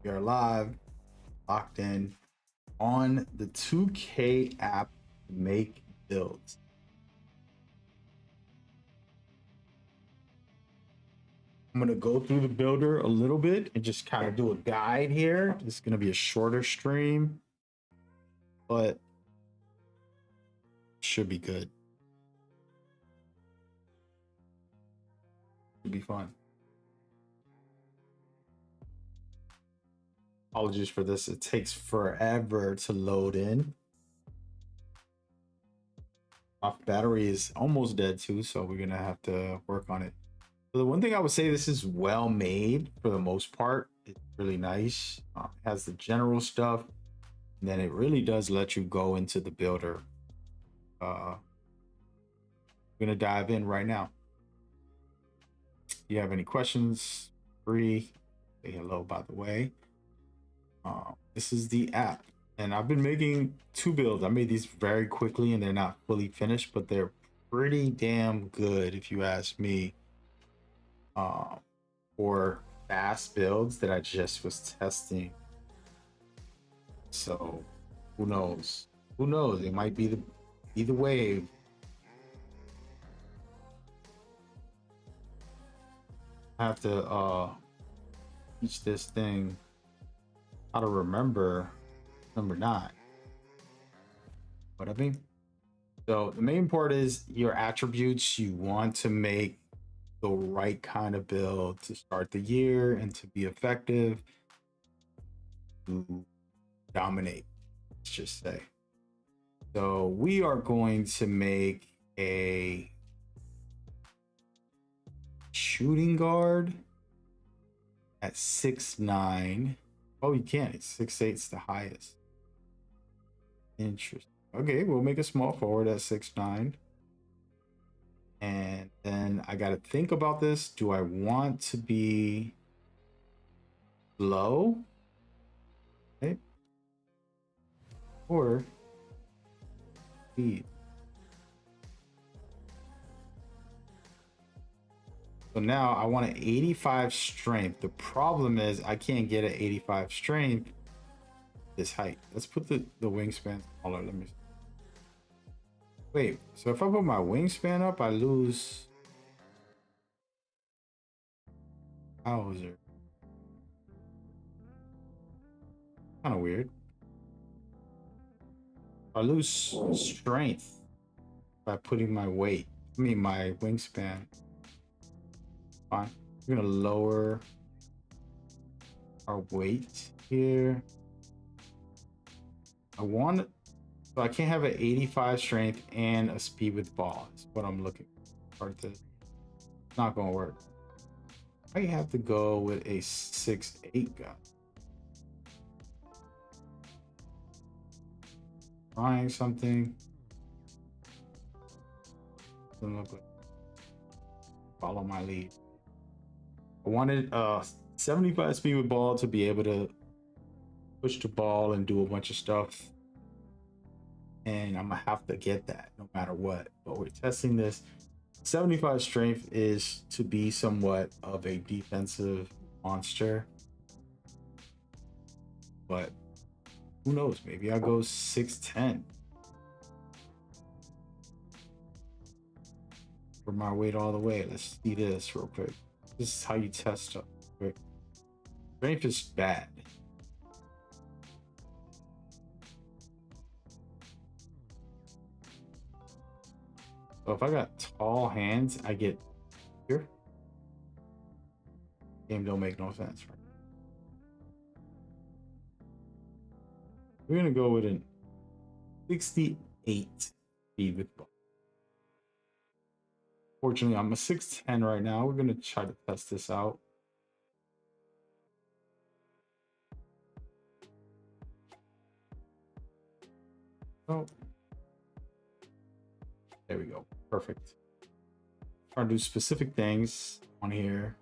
We are live, locked in on the 2K app to make builds. I'm going to go through the builder a little bit and just kind of do a guide here. This is going to be a shorter stream, but should be good. Should be fun. Apologies for this. It takes forever to load in. My battery is almost dead too, so we're going to have to work on it. So the one thing I would say, this is well made for the most part. It's really nice. It has the general stuff, and then it really does let you go into the builder. We're gonna dive in right now. If you have any questions, free. Say hello, by the way. This is the app, and I've been making 2 builds. I made these very quickly, and they're not fully finished, but they're pretty damn good if you ask me. For fast builds that I just was testing. So who knows? Who knows? It might be the wave. I have to teach this thing how to remember number 9. What I mean? So the main part is your attributes. You want to make the right kind of build to start the year and to be effective, to dominate, let's just say. So we are going to make a shooting guard at 6'9". Oh, you can't. It's 6'8" is the highest. Interesting. Okay, we'll make a small forward at 6'9". And then I got to think about this. Do I want to be low? Okay. Or speed? So now I want an 85 strength. The problem is I can't get an 85 strength this height. Let's put the wingspan smaller. Let me see. Wait, so if I put my wingspan up, I lose Hauser. Kind of weird. I lose strength by putting my weight. I mean, my wingspan. Fine. We're gonna lower our weight here. So I can't have an 85 strength and a speed with ball. Is what I'm looking for. It's not gonna work. I have to go with a 6'8" guy. Trying something. Doesn't look like. Follow my lead. I wanted 75 speed with ball to be able to push the ball and do a bunch of stuff. And I'm gonna have to get that no matter what. But we're testing this. 75 strength is to be somewhat of a defensive monster. But who knows? Maybe I go 6'10". For my weight all the way. Let's see this real quick. This is how you test stuff. Quick. Strength is bad. So if I got tall hands, I get here. Game don't make no sense. Right? We're gonna go with an 68 speed with ball. Fortunately, I'm a 6'10" right now. We're gonna try to test this out. Oh. There we go. Perfect. Trying to do specific things on here.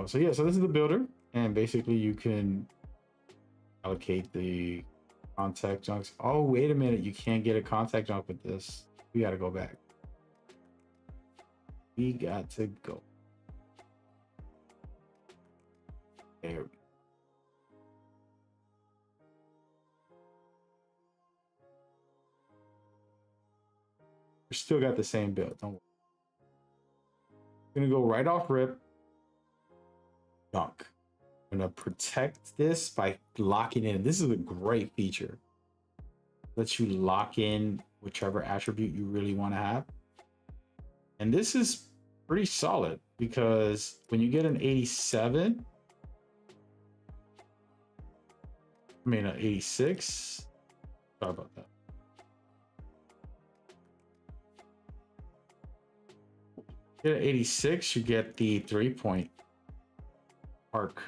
So yeah, so this is the builder, and basically you can allocate the contact junks. Oh, wait a minute. You can't get a contact junk with this. We got to go back. We got to go. There we go. We still got the same build. Don't worry. I'm gonna go right off rip. Dunk. I'm gonna protect this by locking in. This is a great feature. Lets you lock in whichever attribute you really want to have. And this is pretty solid because when you get an 87, I mean an 86. Sorry about that. Get an 86, you get the 3-point arc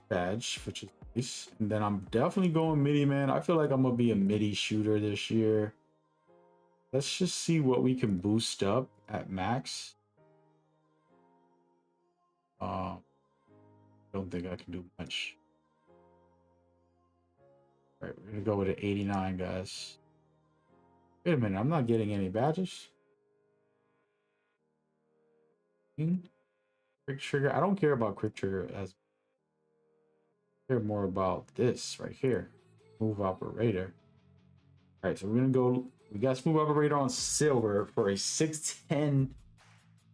badge, which is nice. And then I'm definitely going midi, man. I feel like I'm gonna be a midi shooter this year. Let's just see what we can boost up at max. Don't think I can do much. All right, we're gonna go with an 89, guys. Wait a minute, I'm not getting any badges. Quick trigger. I don't care about quick trigger as I care more about this right here. Smooth operator. All right, so we're gonna go. We got smooth operator on silver for a 610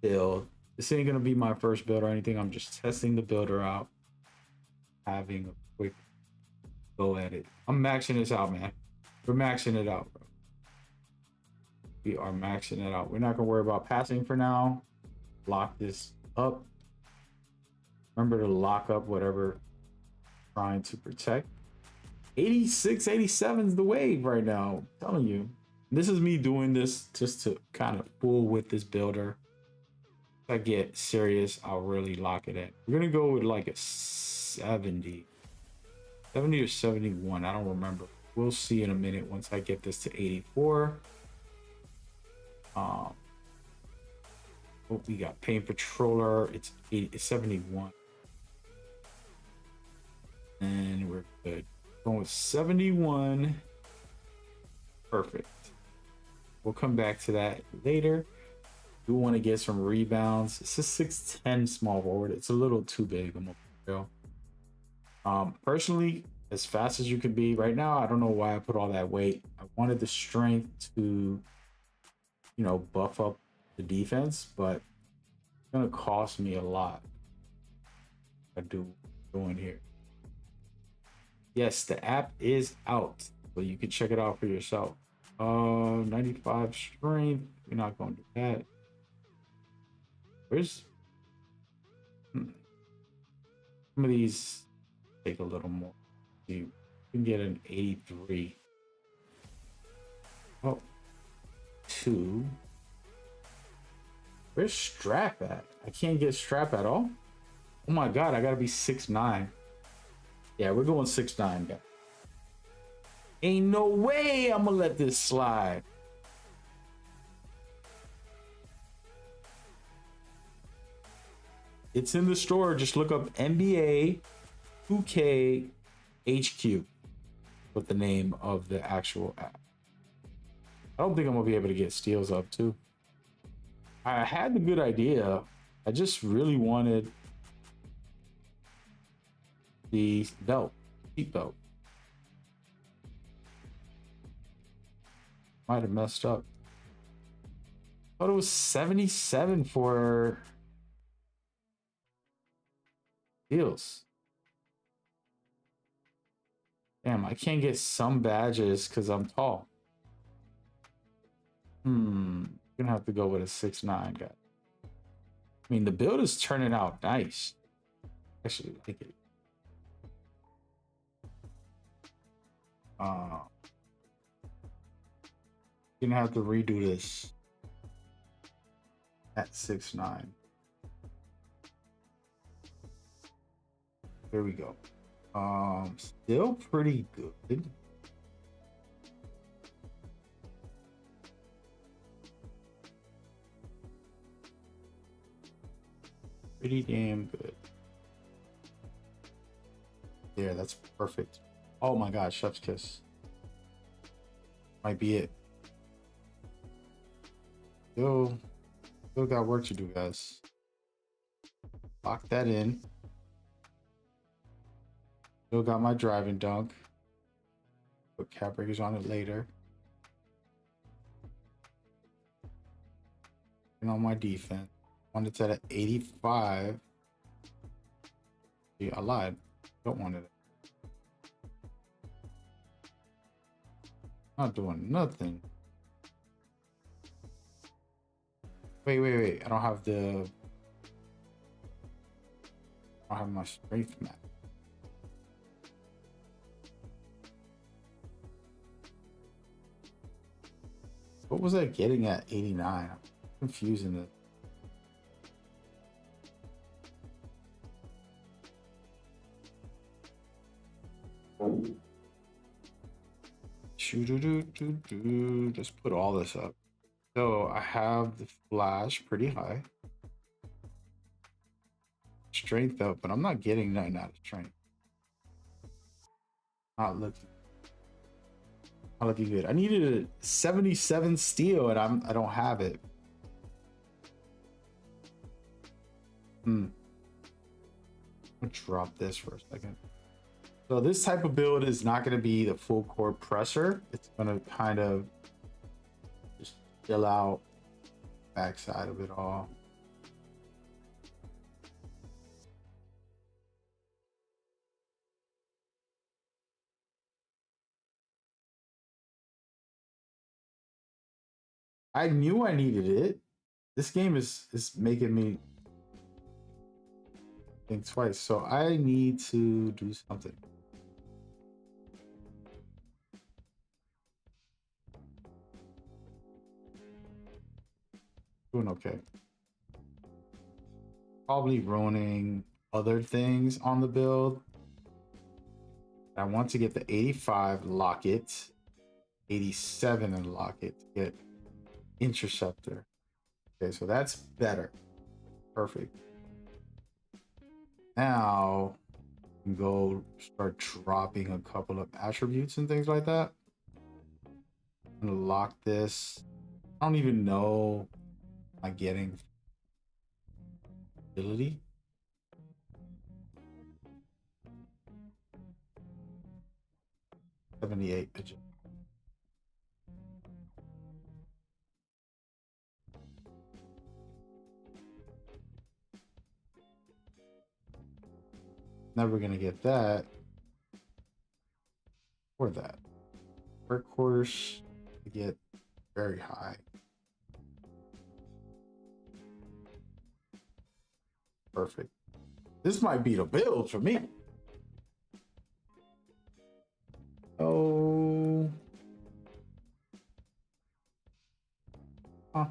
build. This ain't gonna be my first build or anything. I'm just testing the builder out, having a quick go at it. I'm maxing this out, man. We're maxing it out, bro. We are maxing it out. We're not gonna worry about passing for now. Lock this up. Remember to lock up whatever you're trying to protect. 86, 87 is the wave right now. I'm telling you. This is me doing this just to kind of fool with this builder. If I get serious, I'll really lock it in. We're gonna go with like a 70. 70 or 71, I don't remember. We'll see in a minute once I get this to 84. Oh, we got Paint Patroller. It's 71. And we're good. Going with 71. Perfect. We'll come back to that later. We want to get some rebounds. It's a 6'10 small forward. It's a little too big. I'm gonna go. Personally, as fast as you can be right now, I don't know why I put all that weight. I wanted the strength to, you know, buff up the defense, but it's gonna cost me a lot. I do going here. Yes, the app is out, so you can check it out for yourself. 95 strength. We're not going to do that. Where's some of these take a little more. You can get an 83. Oh, 2. Where's strap at? I can't get strap at all. Oh my god, I gotta be 6'9". Yeah, we're going 6'9", guys. Ain't no way I'm gonna let this slide. It's in the store. Just look up NBA2k HQ with the name of the actual app. I don't think I'm gonna be able to get steals up too. I had the good idea. I just really wanted the belt, seat belt. Might have messed up. Thought it was 77 for deals. Damn, I can't get some badges because I'm tall. Gonna have to go with a 6'9" guy. I mean, the build is turning out nice. Actually, I like it. Gonna have to redo this at 6'9". There we go. Still pretty good. Pretty damn good. There, that's perfect. Oh my god, chef's kiss. Might be it. Still got work to do, guys. Lock that in. Still got my driving dunk. Put cap breakers on it later. on my defense. Want it at 85. See, I lied. Don't want it. Not doing nothing. Wait. I don't have my strength map. What was I getting at 89? I'm confusing it. Just put all this up. So I have the flash pretty high. Strength up, but I'm not getting nothing out of strength. Not looking good. I needed a 77 steel and I don't have it. I'll drop this for a second. So this type of build is not going to be the full core presser. It's going to kind of just fill out backside of it all. I knew I needed it. This game is making me think twice. So I need to do something. Doing okay. Probably ruining other things on the build. I want to get the 85 locket, 87 and locket to get interceptor. Okay, so that's better. Perfect. Now I can go start dropping a couple of attributes and things like that. I'm gonna lock this. I don't even know am I getting ability. $78 agility. Never gonna get that or that. Workhorse to get very high. Perfect. This might be the build for me. Oh. Huh.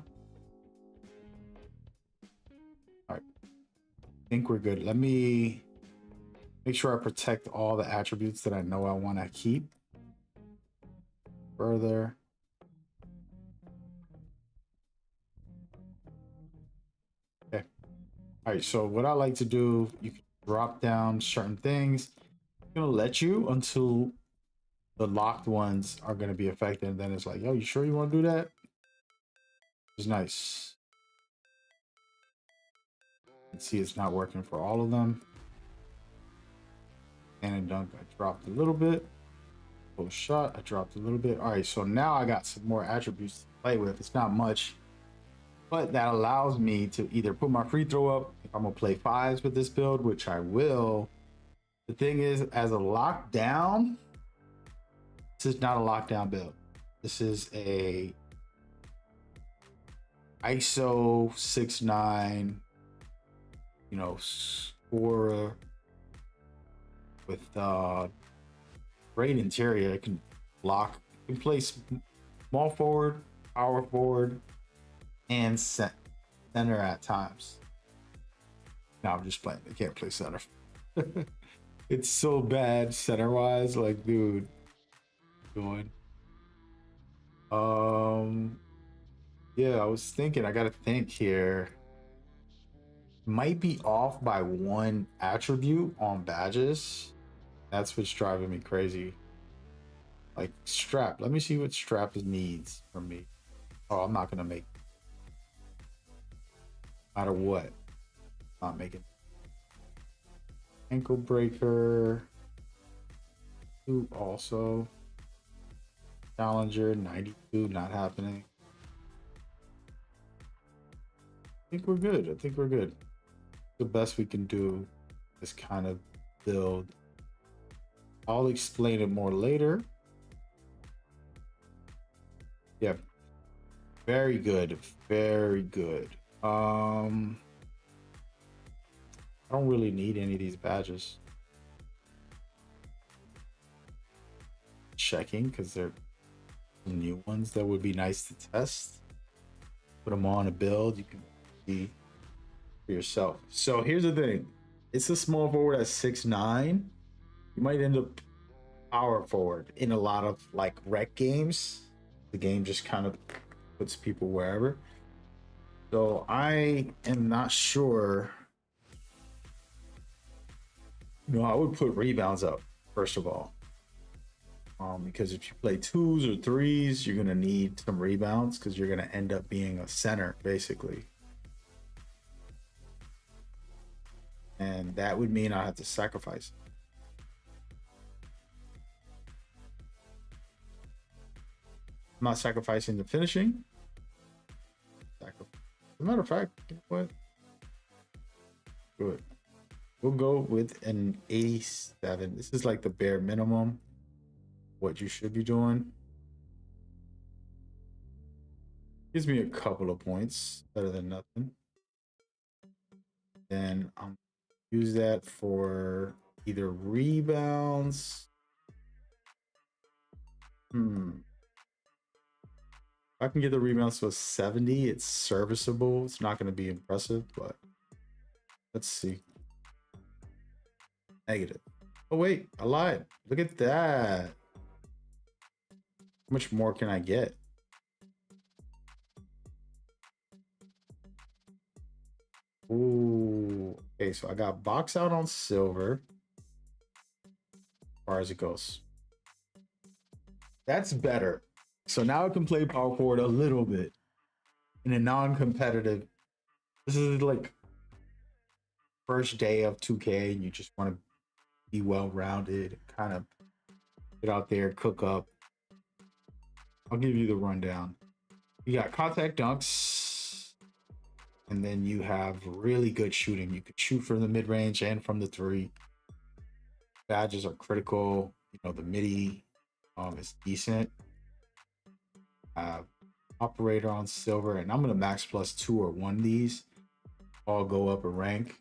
All right. I think we're good. Let me make sure I protect all the attributes that I know I want to keep. Further. Okay. All right. So what I like to do, you can drop down certain things. It's gonna let you until the locked ones are gonna be affected. And then it's like, yo, you sure you want to do that? It's nice. You can see it's not working for all of them. And dunk, I dropped a little bit. Full shot, I dropped a little bit. All right, so now I got some more attributes to play with. It's not much, but that allows me to either put my free throw up if I'm gonna play fives with this build, which I will. The thing is, as a lockdown, this is not a lockdown build. This is a ISO 6'9", you know, scorer with great interior. It can block, it can play small forward, power forward, and center at times. Now I'm just playing. I can't play center. It's so bad center wise. Like, dude, going. Yeah, I was thinking. I gotta think here. Might be off by one attribute on badges. That's what's driving me crazy. Like strap. Let me see what strap needs from me. Oh, I'm not gonna make. No matter what, not making. Ankle breaker. Ooh, also. Challenger 92, not happening. think we're good. I think we're good. The best we can do is kind of build. I'll explain it more later. Yeah, very good, very good. I don't really need any of these badges. Checking because they're new ones that would be nice to test. Put them on a build. You can see for yourself. So here's the thing: it's a small forward at 6'9". You might end up power forward in a lot of like rec games. The game just kind of puts people wherever. So I am not sure. You know, I would put rebounds up first of all. Because if you play twos or threes, you're gonna need some rebounds because you're gonna end up being a center basically. And that would mean I have to sacrifice. I'm not sacrificing the finishing. As a matter of fact, you know what? Good. We'll go with an 87. This is like the bare minimum. What you should be doing. Gives me a couple of points, better than nothing. Then I'm use that for either rebounds. If I can get the rebounds to a 70, it's serviceable. It's not going to be impressive, but let's see. Negative. Oh wait, I lied. Look at that. How much more can I get? Ooh, okay, so I got box out on silver. As far as it goes. That's better. So now I can play power forward a little bit in a non-competitive. This is like first day of 2K and you just want to be well-rounded, kind of get out there, cook up. I'll give you the rundown. You got contact dunks, and then you have really good shooting. You could shoot from the mid-range and from the three. Badges are critical. You know, the midi is decent. Operator on silver, and I'm gonna max plus 2 or 1 these. All go up a rank.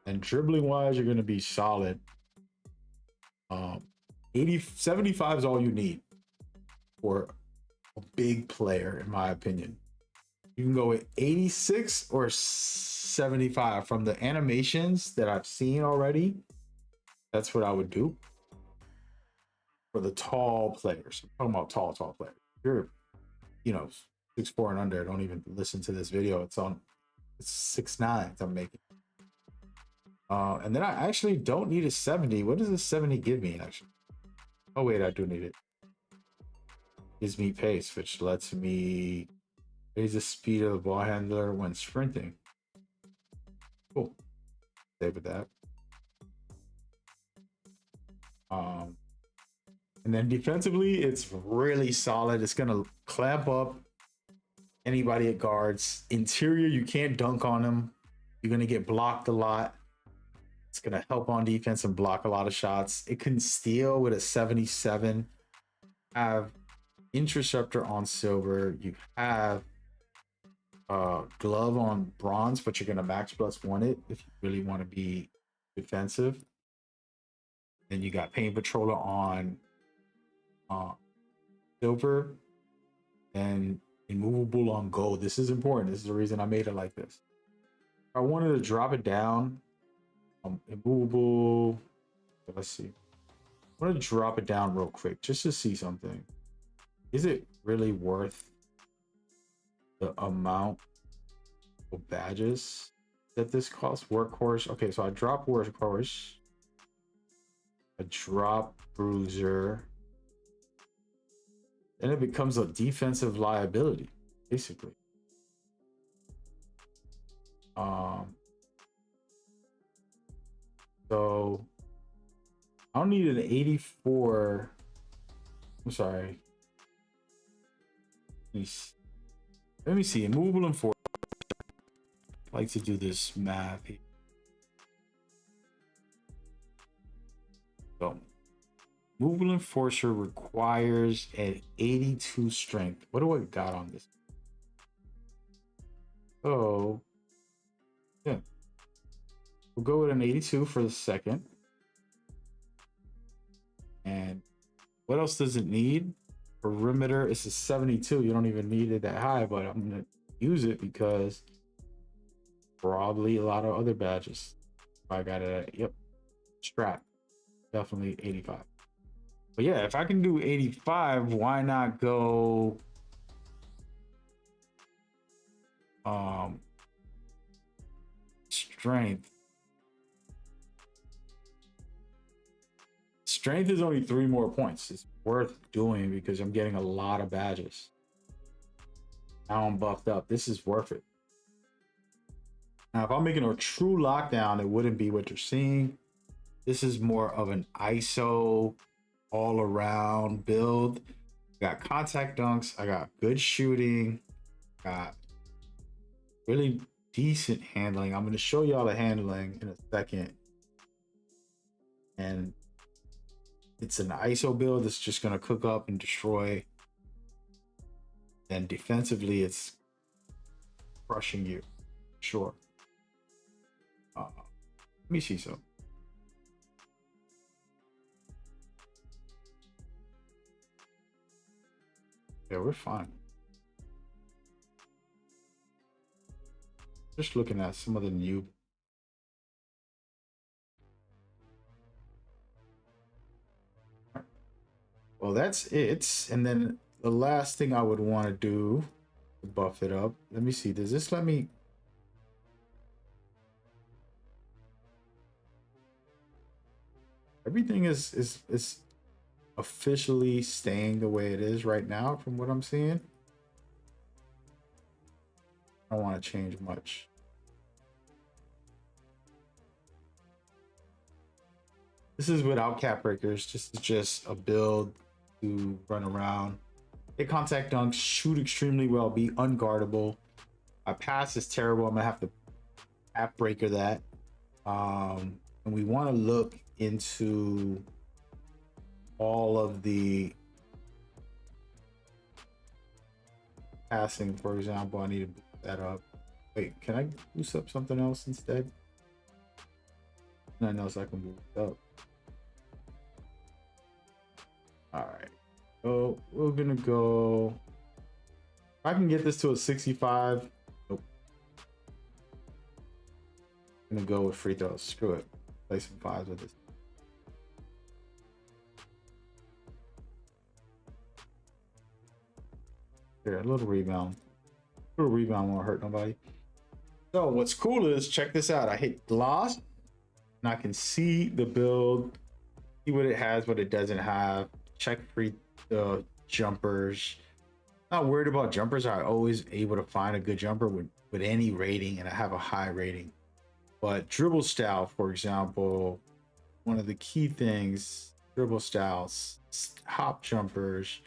And dribbling wise, you're gonna be solid. 75 is all you need for a big player, in my opinion. You can go with 86 or 75 from the animations that I've seen already. That's what I would do for the tall players. I'm talking about tall players. If you're, you know, 6'4" and under, don't even listen to this video. It's 6'9" I'm making. And then I actually don't need a 70. What does a 70 give me, actually? Oh, wait, I do need it. Gives me pace, which lets me raise the speed of the ball handler when sprinting. Cool. Stay with that. And then defensively, it's really solid. It's going to clamp up anybody at guards. Interior, you can't dunk on them. You're going to get blocked a lot. It's going to help on defense and block a lot of shots. It can steal with a 77. Have interceptor on silver. You have glove on bronze, but you're going to max plus 1 it if you really want to be defensive. Then you got paint patroller on silver and immovable on gold. This is important. This is the reason I made it like this. I wanted to drop it down. Immovable. Let's see. I want to drop it down real quick just to see something. Is it really worth the amount of badges that this costs? Workhorse. Okay, so I drop workhorse. I drop bruiser. Then it becomes a defensive liability, basically. So I don't need an 84. I'm sorry. Let me see. Immovable and 4. like to do this math here. So movable enforcer requires an 82 strength. What do I got on this? So yeah, we'll go with an 82 for the second. And what else does it need? Perimeter, it's a 72. You don't even need it that high, but I'm gonna use it because probably a lot of other badges. I got it at, yep, strap, definitely 85. But yeah, if I can do 85, why not go strength? Strength is only 3 more points. It's worth doing because I'm getting a lot of badges. Now I'm buffed up. This is worth it. Now, if I'm making a true lockdown, it wouldn't be what you're seeing. This is more of an ISO all around build. I got contact dunks. I got good shooting. Got really decent handling. I'm going to show y'all the handling in a second. And it's an ISO build that's just going to cook up and destroy. And defensively, it's crushing you. Sure. Let me see some. Yeah, we're fine. Just looking at some of the new. Well, that's it. And then the last thing I would want to do to buff it up. Let me see. Does this let me? Everything is officially staying the way it is right now from what I'm seeing. I don't want to change much. This is without cap breakers. Just a build to run around. Hit contact dunks, shoot extremely well, be unguardable. My pass is terrible. I'm gonna have to cap breaker that. And we want to look into all of the passing. For example, I need to boost that up. Wait, can I boost up something else instead? Nothing else I can boost up. All right, so we're gonna go. If I can get this to a 65. Nope. I'm gonna go with free throws. Screw it. Play some fives with this. Here, a little rebound. A little rebound won't hurt nobody. So what's cool is, check this out. I hit gloss, and I can see the build, see what it has, what it doesn't have. Check free jumpers. Not worried about jumpers. I'm always able to find a good jumper with any rating, and I have a high rating. But dribble style, for example, one of the key things, dribble styles, hop jumpers,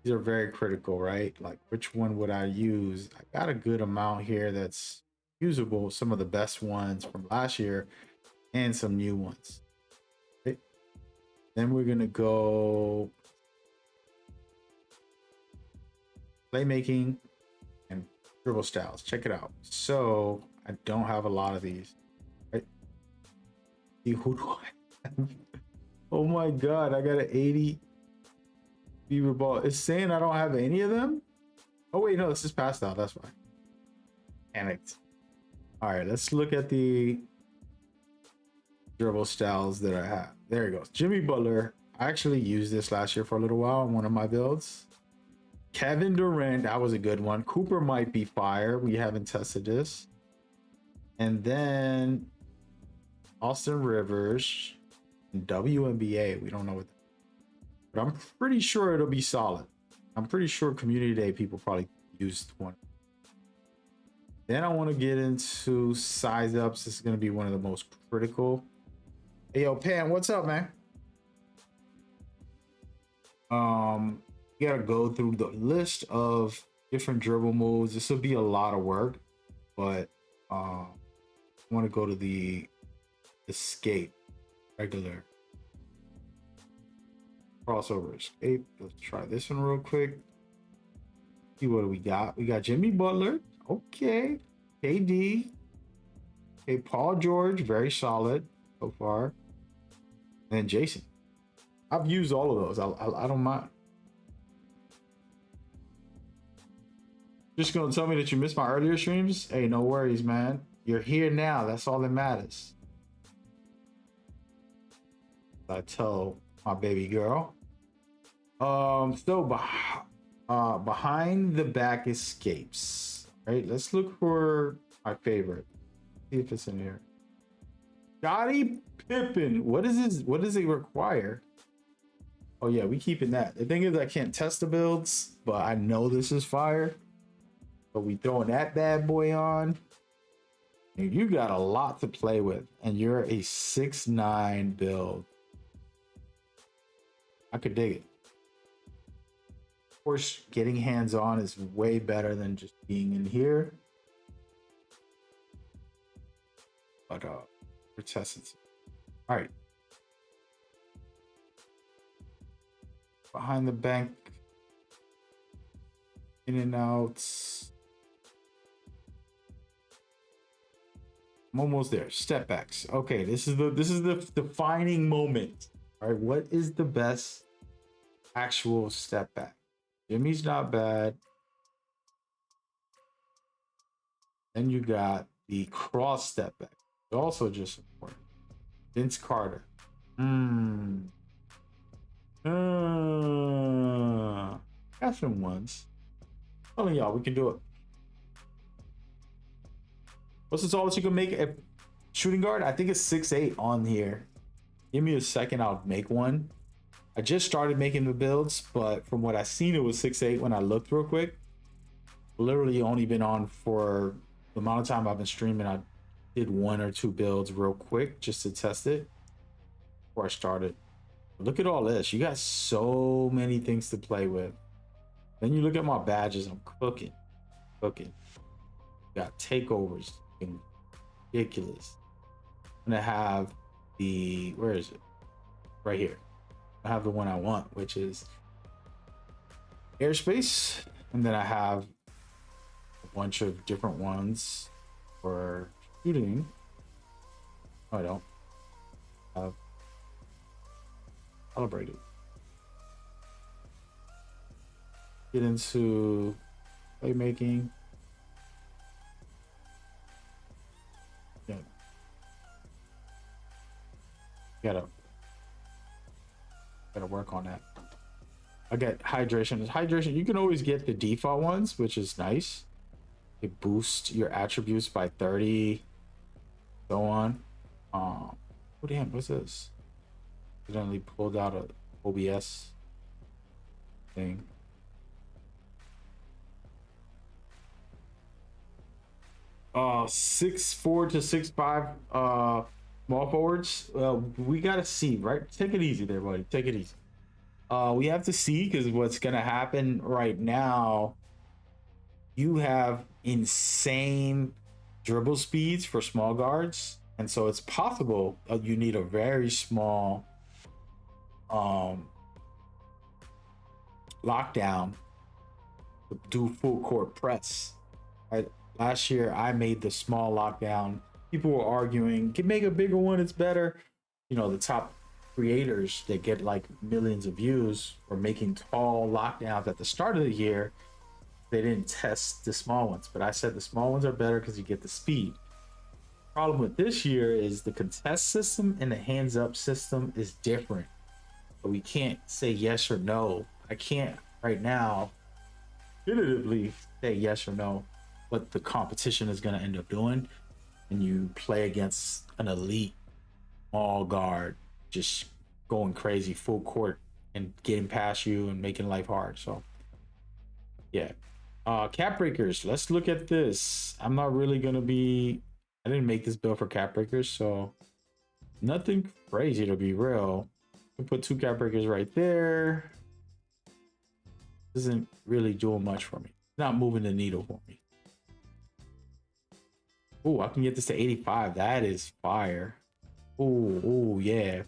these are very critical, right? Like, which one would I use? I got a good amount here that's usable, some of the best ones from last year and some new ones. Okay. Then we're gonna go playmaking and dribble styles. Check it out. So I don't have a lot of these. Right? Who do I have? Oh my god, I got an 80 Beaver ball. It's saying I don't have any of them. Oh wait, no, this is passed out. That's why. Panicked. All right, let's look at the dribble styles that I have. There it goes. Jimmy Butler. I actually used this last year for a little while on one of my builds. Kevin Durant, that was a good one. Cooper might be fire. We haven't tested this. And then Austin Rivers, WNBA. We don't know what, but I'm pretty sure it'll be solid. I'm pretty sure Community Day people probably used one. Then I want to get into size ups. This is going to be one of the most critical. Hey, yo, Pam, what's up, man? You gotta go through the list of different dribble moves. This will be a lot of work, but I want to go to the escape, regular crossover escape. Let's try this one real quick. See what we got. We got Jimmy Butler. Okay. KD. Okay, Paul George, very solid so far. And Jason. I've used all of those. I don't mind. Just gonna tell me that you missed my earlier streams? Hey, no worries, man. You're here now. That's all that matters. I tell my baby girl. So behind the back escapes. Right. Let's look for my favorite. See if it's in here. Scottie Pippen. What is this? What does it require? Oh yeah, we keeping that. The thing is, I can't test the builds, but I know this is fire. But we throwing that bad boy on. And you got a lot to play with, and you're a 6'9" build. I could dig it. Of course, getting hands on is way better than just being in here. But we're testing. All right. Behind the bank. In and out. I'm almost there. Step backs. Okay, this is the defining moment. All right, what is the best actual step back? Jimmy's not bad. Then you got the cross step back. It's also just important. Vince Carter. Got some ones. Telling y'all, we can do it. What's the tallest you can make a shooting guard? I think it's 6'8" on here. Give me a second, I'll make one. I just started making the builds, but from what I seen, it was 6'8" when I looked real quick. Literally only been on for the amount of time I've been streaming. I did 1 or 2 builds real quick just to test it before I started. Look at all this. You got so many things to play with. Then you look at my badges. I'm cooking. You got takeovers. Ridiculous. I'm gonna have the, where is it? Right here. I have the one I want, which is airspace. And then I have a bunch of different ones for shooting. No, I don't. I've celebrated. Get into playmaking. Yeah. Gotta work on that. I get hydration. Hydration, you can always get the default ones, which is nice. It boosts your attributes by 30. So on. Oh damn, what's this? Accidentally pulled out a OBS thing. Uh, 6'4" to 6'5" small forwards. We gotta see, right? Take it easy there, buddy. Take it easy. We have to see, because what's gonna happen right now, you have insane dribble speeds for small guards, and so it's possible you need a very small lockdown to do full court press. Right? Last year I made the small lockdown. People were arguing, can make a bigger one, it's better. You know, the top creators that get like millions of views were making tall lockdowns at the start of the year. They didn't test the small ones, but I said the small ones are better because you get the speed. Problem with this year is the contest system and the hands up system is different. But we can't say yes or no. I can't right now definitively say yes or no what the competition is going to end up doing. And you play against an elite small guard just going crazy full court and getting past you and making life hard. So yeah. Cap breakers, let's look at this. I'm not really gonna be, I didn't make this build for cap breakers, so nothing crazy to be real. We put 2 cap breakers right there. Isn't really doing much for me. Not moving the needle for me. Oh, I can get this to 85. That is fire. Oh, yeah. You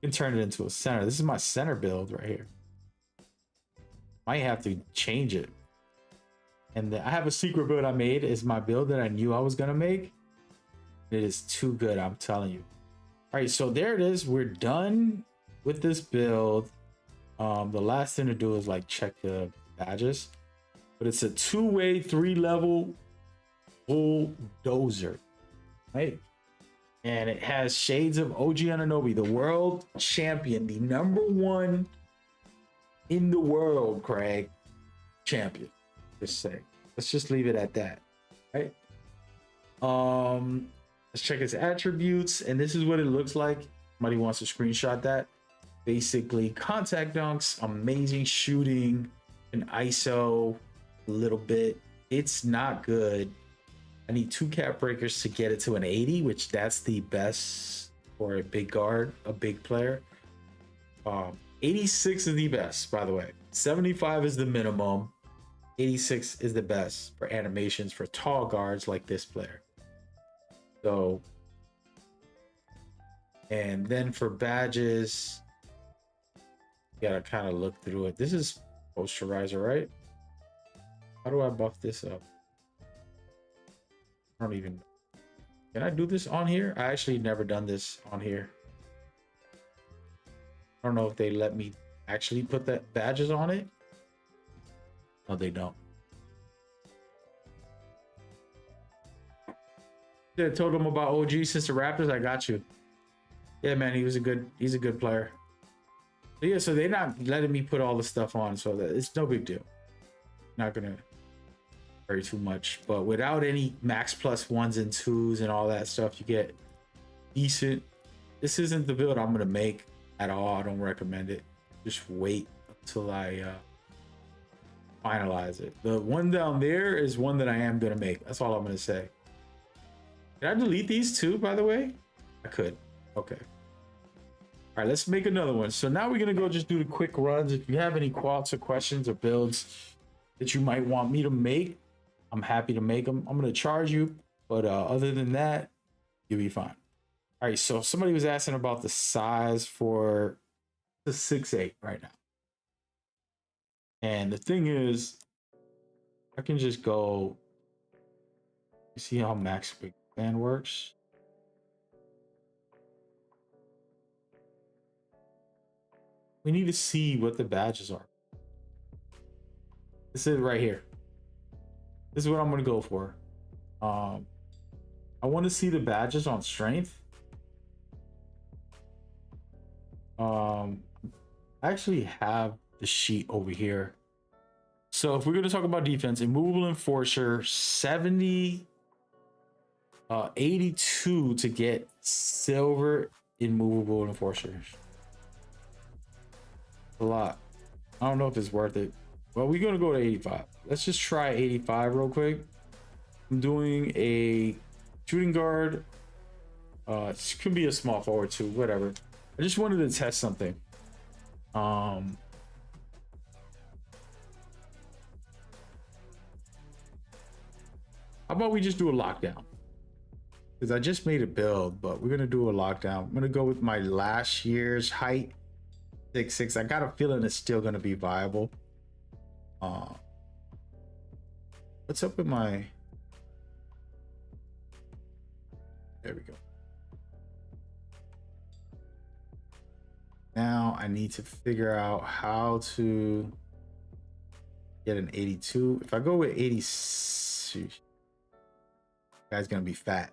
can turn it into a center. This is my center build right here. Might have to change it. And I have a secret build I made. Is my build that I knew I was gonna make. It is too good, I'm telling you. All right, so there it is. We're done with this build. The last thing to do is like check the badges, but it's a two-way, three-level bulldozer, right? And it has shades of OG Anunoby, the world champion, the #1 in the world, Craig, champion. Just say, let's just leave it at that, right? Let's check his attributes, and this is what it looks like. Somebody wants to screenshot that. Basically, contact dunks, amazing shooting, an ISO a little bit. It's not good. I need 2 cap breakers to get it to an 80, which that's the best for a big guard, a big player. 86 is the best, by the way. 75 is the minimum. 86 is the best for animations for tall guards like this player. So, and then for badges, you gotta kind of look through it. This is posterizer, right? How do I buff this up? I don't even, can I do this on here? I actually never done this on here. I don't know if they let me actually put that badges on it. No, they don't. Yeah, told him about OG since the Raptors. I got you. Yeah, man, he's a good player. But yeah, so they're not letting me put all the stuff on, so that it's no big deal. Not gonna vary too much, but without any max plus 1s and 2s and all that stuff, you get decent. This isn't the build I'm gonna make at all. I don't recommend it. Just wait until I finalize it. The one down there is one that I am gonna make. That's all I'm gonna say. Did I delete these too, by the way? I could. Okay. All right, let's make another one. So now we're gonna go just do the quick runs. If you have any quals or questions or builds that you might want me to make, I'm happy to make them. I'm gonna charge you, but other than that, you'll be fine. All right, so somebody was asking about the size for the 6'8" right now. And the thing is, I can just go, you see how max big fan works? We need to see what the badges are. This is right here. This is what I'm gonna go for. I want to see the badges on strength. I actually have the sheet over here. So if we're gonna talk about defense, immovable enforcer 70, 82 to get silver immovable enforcers. A lot. I don't know if it's worth it. Well, we're gonna go to 85. Let's just try 85 real quick. I'm doing a shooting guard. It could be a small forward too, whatever. I just wanted to test something. How about we just do a lockdown? Because I just made a build, but we're gonna do a lockdown. I'm gonna go with my last year's height, 6'6". I got a feeling it's still gonna be viable. What's up with my? There we go. Now I need to figure out how to get an 82. If I go with 80, guy's gonna be fat.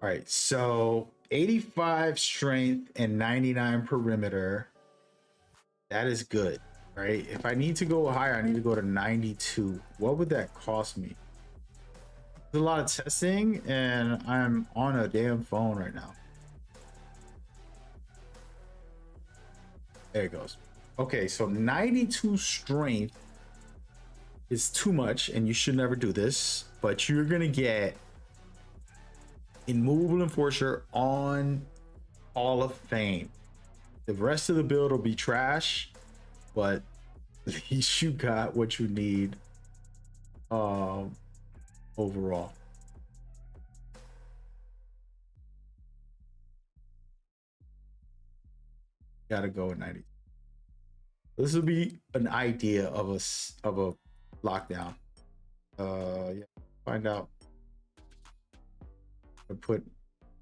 All right, so 85 strength and 99 perimeter. That is good, right? If I need to go higher, I need to go to 92. What would that cost me? There's a lot of testing, and I'm on a damn phone right now. There it goes. Okay, so 92 strength is too much, and you should never do this, but you're gonna get immovable enforcer on Hall of Fame. The rest of the build will be trash, but at least you got what you need overall. Gotta go with 90. This will be an idea of a lockdown. Yeah, find out. I put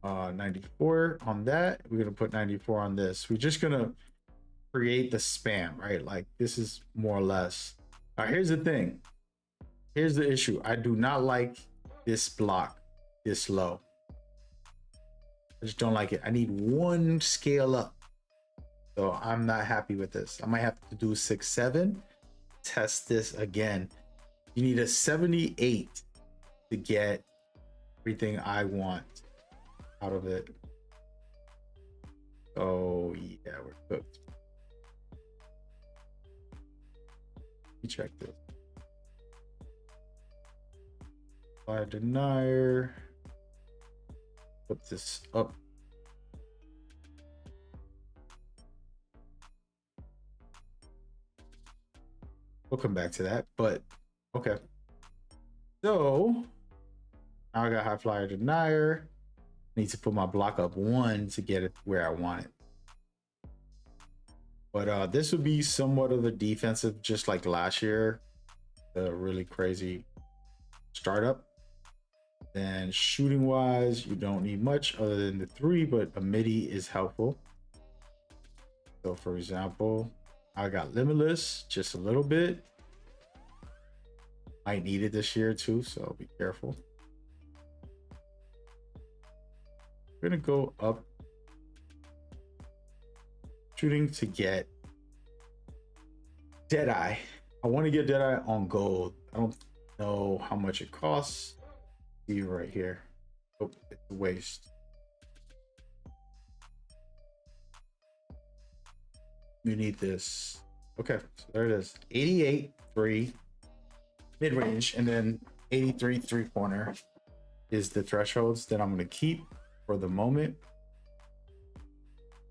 94 on that. We're gonna put 94 on this. We're just gonna create the spam, right? Like this is more or less. Now here's the thing. Here's the issue. I do not like this block this low. I just don't like it. I need one scale up. So I'm not happy with this. I might have to do 6-7. Test this again. You need a 78 to get everything I want out of it. Oh yeah, we're cooked. Let me check this. Fire denier. Put this up. We'll come back to that, but okay. So now I got high flyer denier. Need to put my block up 1 to get it where I want it. But this would be somewhat of a defensive, just like last year, the really crazy startup. Then shooting wise, you don't need much other than the 3, but a midi is helpful. So for example, I got limitless just a little bit. Might need it this year too, so be careful. We're gonna go up shooting to get Deadeye. I want to get Deadeye on gold. I don't know how much it costs. See right here. Oh, it's a waste. You need this. Okay, so there it is. 88 3 mid-range, and then 83 3-pointer is the thresholds that I'm going to keep for the moment.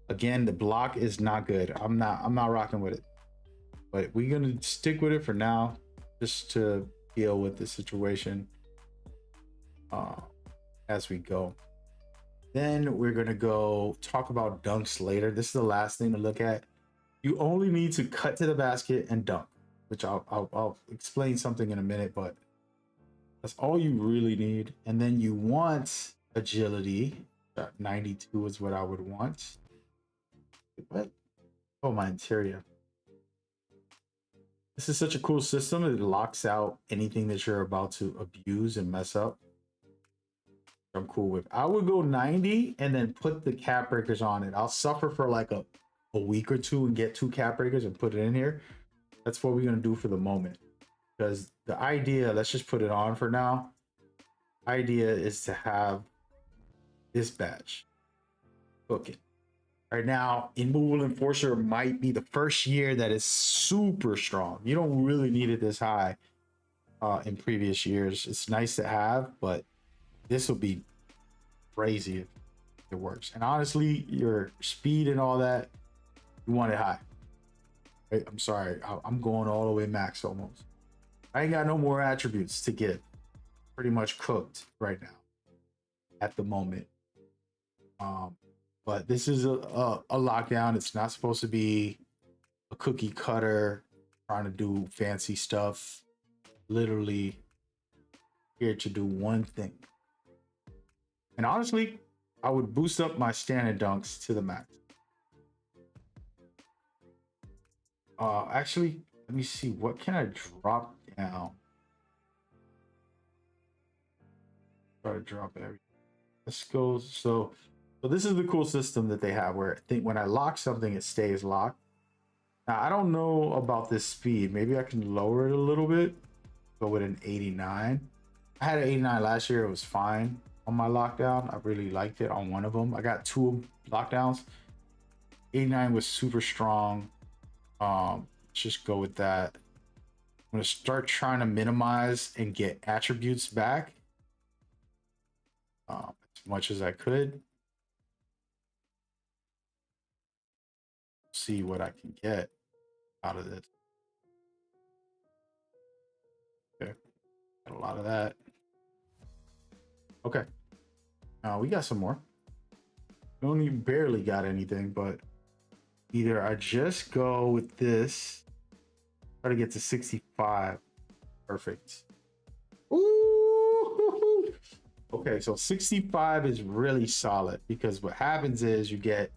Again, the block is not good. I'm not rocking with it, but we're going to stick with it for now just to deal with the situation as we go. Then we're going to go talk about dunks later. This is the last thing to look at. You only need to cut to the basket and dunk, which I'll explain something in a minute, but that's all you really need. And then you want agility. 92 is what I would want. What? Oh, my interior. This is such a cool system. It locks out anything that you're about to abuse and mess up. I'm cool with. I would go 90 and then put the cap breakers on it. I'll suffer for like a week or two and get 2 cap breakers and put it in here. That's what we're going to do for the moment, because the idea, let's just put it on for now. Idea is to have this badge. Okay. Right now, Immovable Enforcer might be the first year that is super strong. You don't really need it this high in previous years. It's nice to have, but this will be crazy if it works. And honestly, your speed and all that, you want it high. Right? I'm sorry, I'm going all the way max almost. I ain't got no more attributes to give. Pretty much cooked right now at the moment. But this is a lockdown. It's not supposed to be a cookie cutter trying to do fancy stuff. Literally here to do one thing. And honestly, I would boost up my standard dunks to the max. Actually, let me see. What can I drop down? Try to drop everything. Let's go. So this is the cool system that they have where I think when I lock something, it stays locked. Now, I don't know about this speed. Maybe I can lower it a little bit. Go with an 89. I had an 89 last year. It was fine on my lockdown. I really liked it on one of them. I got 2 lockdowns. 89 was super strong. Just go with that. I'm going to start trying to minimize and get attributes back as much as I could. See what I can get out of this. Okay, got a lot of that. Okay, we got some more. We only barely got anything, but Either I just go with this, try to get to 65. Perfect. Ooh. Okay, so 65 is really solid because what happens is you get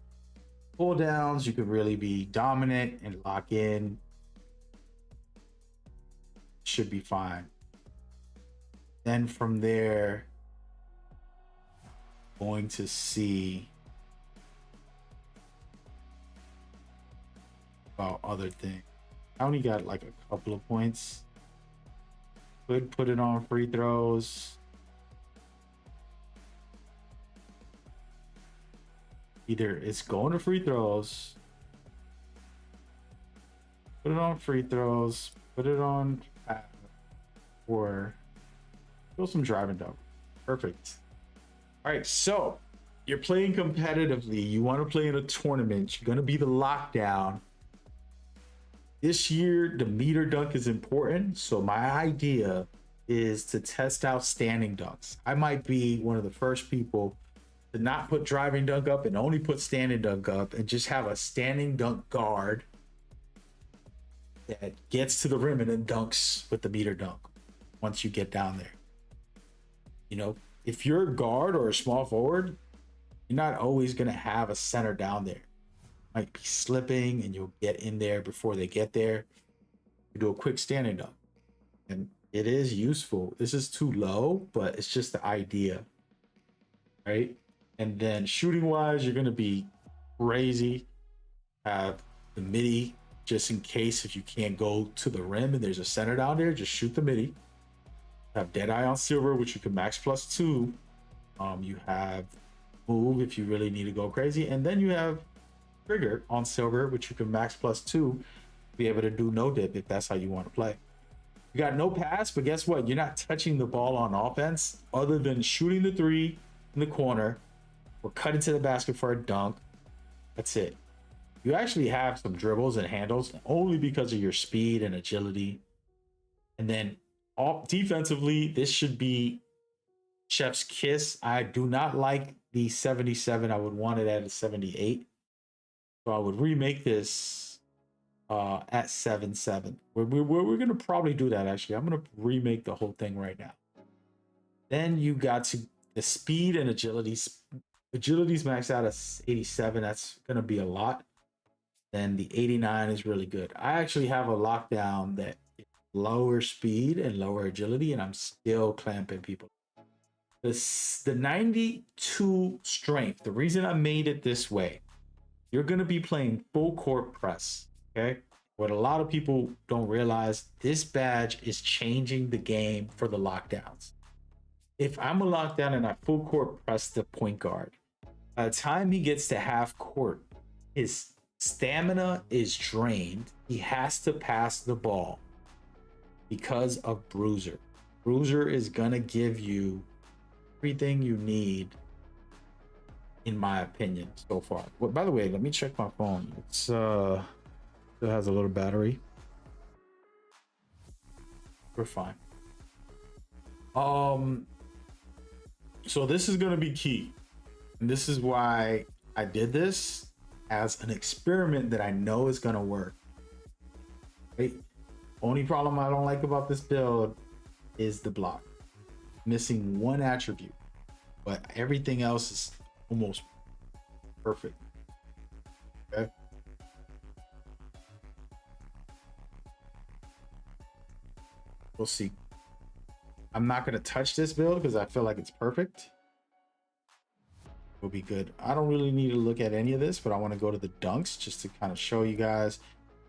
pull downs, you can really be dominant and lock in. Should be fine. Then from there, going to see about other things. I only got like a couple of points. Could put it on free throws. Either it's going to free throws, put it on free throws, put it on, or throw some driving dunk. Perfect. All right, so you're playing competitively. You want to play in a tournament. You're going to be the lockdown. This year, the meter dunk is important. So my idea is to test out standing dunks. I might be one of the first people to not put driving dunk up and only put standing dunk up and just have a standing dunk guard that gets to the rim and then dunks with the meter dunk once you get down there. You know, if you're a guard or a small forward, you're not always going to have a center down there. Might be slipping and you'll get in there before they get there. You do a quick standing dunk. And it is useful. This is too low, but it's just the idea. Right? And then shooting wise, you're going to be crazy. Have the midi just in case if you can't go to the rim and there's a center down there, just shoot the midi. Have Deadeye on silver, which you can max +2. You have move if you really need to go crazy, and then you have trigger on silver, which you can max +2. Be able to do no dip if that's how you want to play. You got no pass, but guess what? You're not touching the ball on offense other than shooting the three in the corner or cutting to the basket for a dunk. That's it. You actually have some dribbles and handles only because of your speed and agility. And then defensively, this should be chef's kiss. I do not like the 77. I would want it at a 78. So I would remake this at 7-7. We're going to probably do that, actually. I'm going to remake the whole thing right now. Then you got to the speed and agility. Agility's maxed out at 87. That's going to be a lot. Then the 89 is really good. I actually have a lockdown that lower speed and lower agility, and I'm still clamping people. The 92 strength, the reason I made it this way, you're going to be playing full court press. Okay, what a lot of people don't realize, this badge is changing the game for the lockdowns. If I'm a lockdown and I full court press the point guard, by the time he gets to half court, his stamina is drained. He has to pass the ball because of Bruiser. Bruiser is gonna give you everything you need, in my opinion, so far. Well, by the way, let me check my phone. It's still has a little battery. We're fine. So this is gonna be key, and this is why I did this as an experiment that I know is gonna work. Right? Only problem I don't like about this build is the block. Missing one attribute, but everything else is almost perfect. Okay. We'll see. I'm not gonna touch this build because I feel like it's perfect. Will be good. I don't really need to look at any of this, but I want to go to the dunks just to kind of show you guys.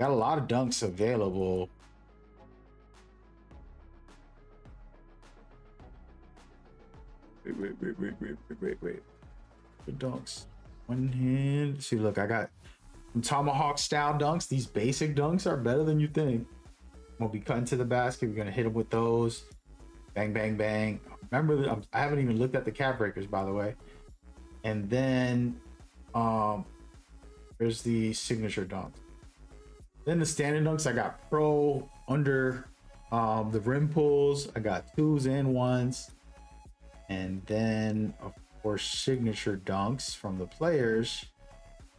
Got a lot of dunks available. Wait. The dunks. One hand. See, look, I got some tomahawk style dunks. These basic dunks are better than you think. I'm gonna be cutting to the basket. We're gonna hit them with those. Bang, bang, bang. Remember, I haven't even looked at the cap breakers, by the way. And then there's the signature dunks. Then the standing dunks, I got pro under the rim pulls. I got 2s and 1s. And then, of course, signature dunks from the players.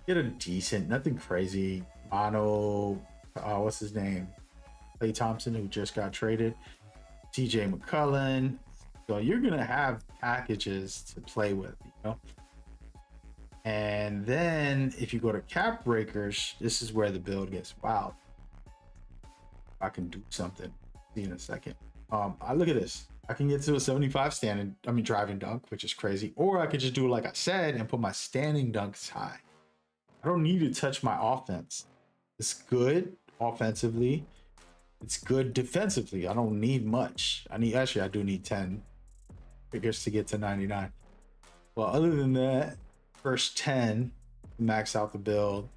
Get a decent, nothing crazy. Mono, what's his name? Klay Thompson, who just got traded. TJ McCullen. So you're gonna have packages to play with, you know. And then if you go to cap breakers, this is where the build gets wild. I can do something. See in a second. I look at this. I can get to a 75 standing, driving dunk, which is crazy. Or I could just do like I said and put my standing dunks high. I don't need to touch my offense. It's good offensively. It's good defensively. I don't need much. I do need 10 figures to get to 99. Well, other than that, first 10 max out the build.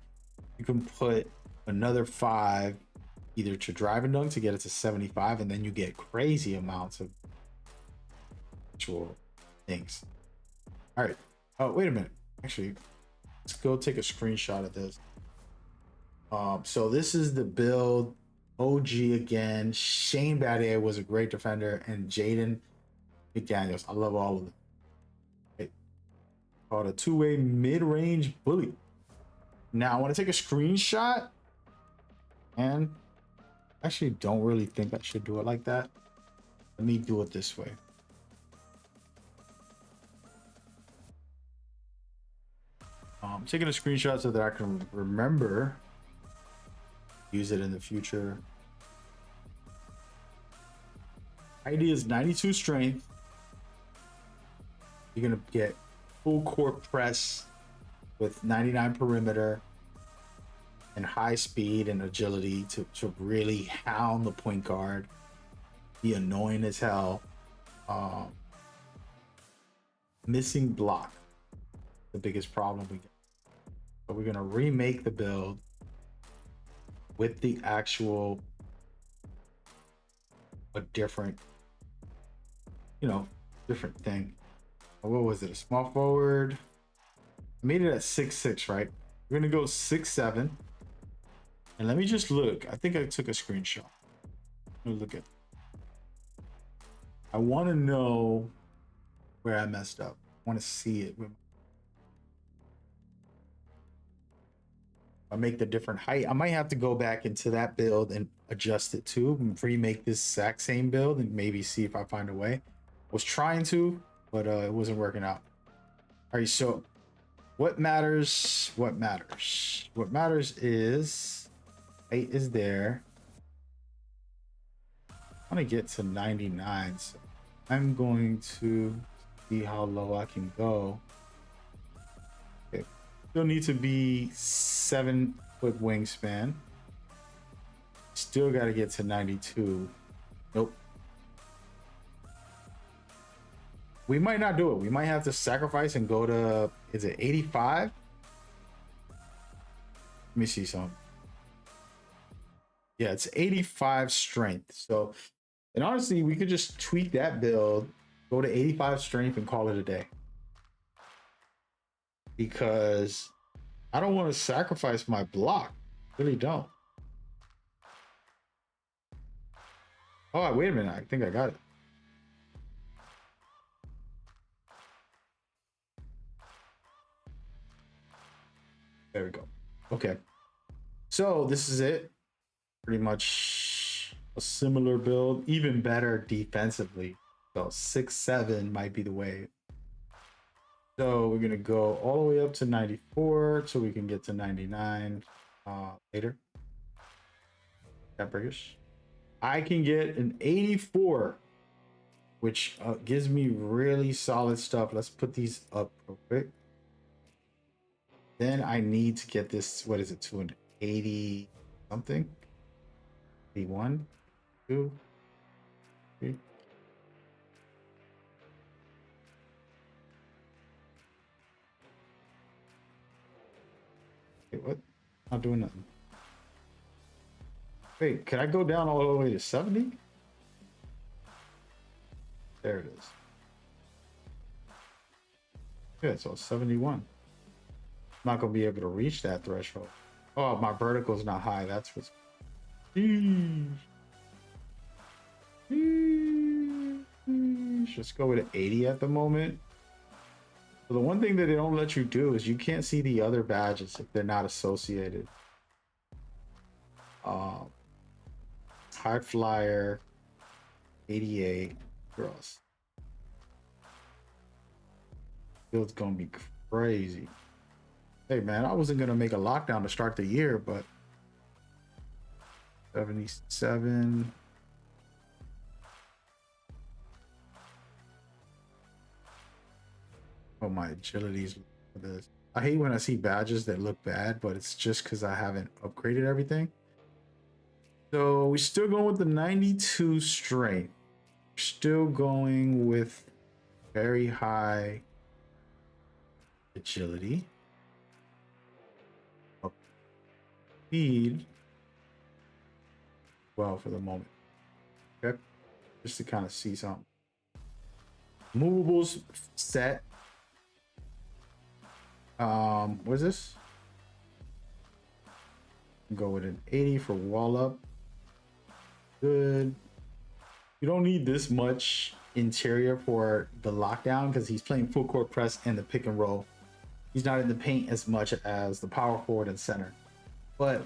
You can put another 5 either to drive and dunk to get it to 75, and then you get crazy amounts of actual things. All right. Oh, wait a minute. Actually, let's go take a screenshot of this. So this is the build. OG again. Shane Battier was a great defender, and Jaden McDaniels. I love all of them. Okay. Called a two-way mid-range bully. Now I want to take a screenshot, and actually don't really think I should do it like that. Let me do it this way. I'm taking a screenshot so that I can remember, use it in the future. ID is 92 strength. You're gonna get full court press with 99 perimeter and high speed and agility to really hound the point guard. Be annoying as hell. Missing block, the biggest problem we get. So we're gonna remake the build with the actual, a different, different thing. What was it? A small forward. I made it at 6'6", right? We're gonna go 6'7". And let me just look. I think I took a screenshot. Let me look at. I want to know where I messed up. I want to see it. I make the different height. I might have to go back into that build and adjust it too, and remake this exact same build and maybe see if I find a way. I was trying to, but it wasn't working out. All right, so what matters? What matters? What matters is height is there. I want to get to 99, so I'm going to see how low I can go. Okay. Still need to be 7-foot wingspan. Still got to get to 92. Nope. We might not do it. We might have to sacrifice and go to, is it 85? Let me see some. Yeah, it's 85 strength. So, and honestly, we could just tweak that build, go to 85 strength and call it a day. Because I don't want to sacrifice my block. Really don't. Oh, wait a minute. I think I got it. There we go. Okay. So this is it. Pretty much a similar build, even better defensively. So 6'7" might be the way. So we're gonna go all the way up to 94 so we can get to 99 later. Cap breakers. I can get an 84, which gives me really solid stuff. Let's put these up real quick. Then I need to get this, what is it, to an 80 something? 81, 2, 3. Wait, what? Not doing nothing. Wait, can I go down all the way to 70? There it is. Yeah, so 71. I'm not gonna be able to reach that threshold. Oh, my vertical is not high. That's what's. Just go with an 80 at the moment. So the one thing that they don't let you do is you can't see the other badges if they're not associated. Um, High Flyer, 88 girls. It's gonna be crazy. Hey man, I wasn't gonna make a lockdown to start the year, but 77. Oh, my agility's for this. I hate when I see badges that look bad, but it's just because I haven't upgraded everything. So we're still going with the 92 strength. Still going with very high agility. Speed. Well, for the moment. Okay. Just to kind of see something. Movables set. What is this? Go with an 80 for wall up. Good. You don't need this much interior for the lockdown because he's playing full court press and the pick and roll. He's not in the paint as much as the power forward and center. But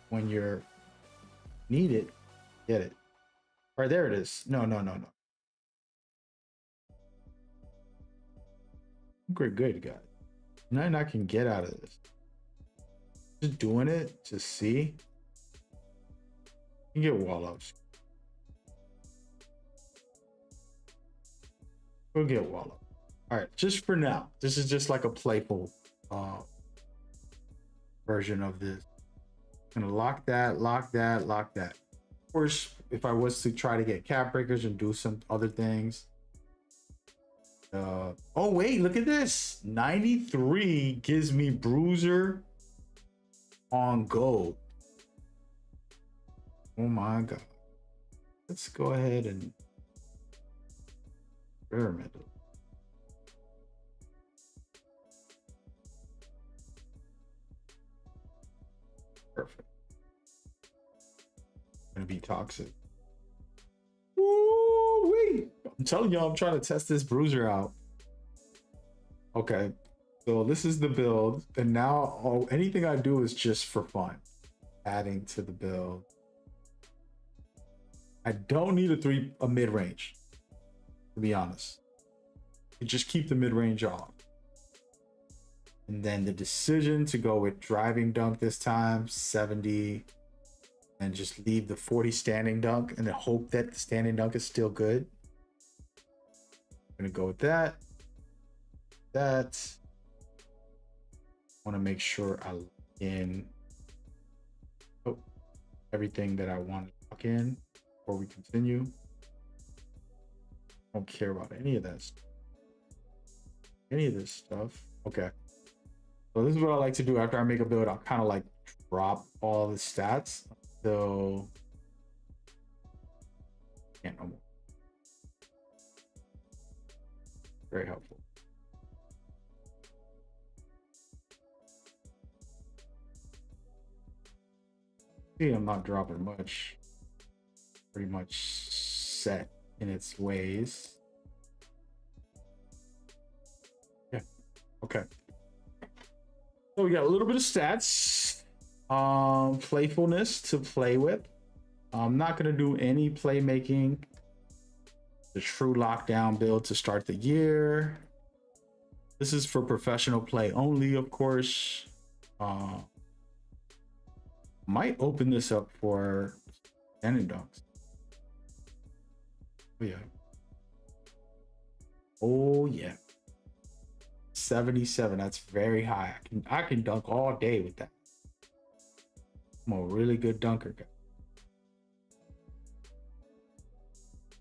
when you're need it, get it. All right, there it is. No. Good, guys. Nothing I can get out of this. Just doing it to see. You get wall ups. We'll get wall up. All right, just for now. This is just like a playful version of this. I'm gonna lock that. Of course, if I was to try to get cap breakers and do some other things. Oh wait, look at this. 93 gives me bruiser on gold. Oh my god. Let's go ahead and experiment. Perfect. Gonna be toxic. Woo wee! I'm telling y'all, I'm trying to test this bruiser out. Okay, so this is the build, and now anything I do is just for fun. Adding to the build. I don't need a mid-range, to be honest. You just keep the mid-range off. And then the decision to go with driving dunk this time, 70, and just leave the 40 standing dunk and then hope that the standing dunk is still good. I'm gonna go with that. I want to make sure I lock in everything that I want to lock in before we continue. I don't care about any of that any of this stuff. Okay, so this is what I like to do after I make a build. I'll kind of like drop all the stats until can't no more. Very helpful. See, I'm not dropping much. Pretty much set in its ways. Yeah. Okay. So we got a little bit of stats. Playfulness to play with. I'm not gonna do any playmaking. The true lockdown build to start the year. This is for professional play only, of course. Might open this up for standing dunks. Oh yeah. Oh yeah. 77. That's very high. I can dunk all day with that. I'm a really good dunker, guy.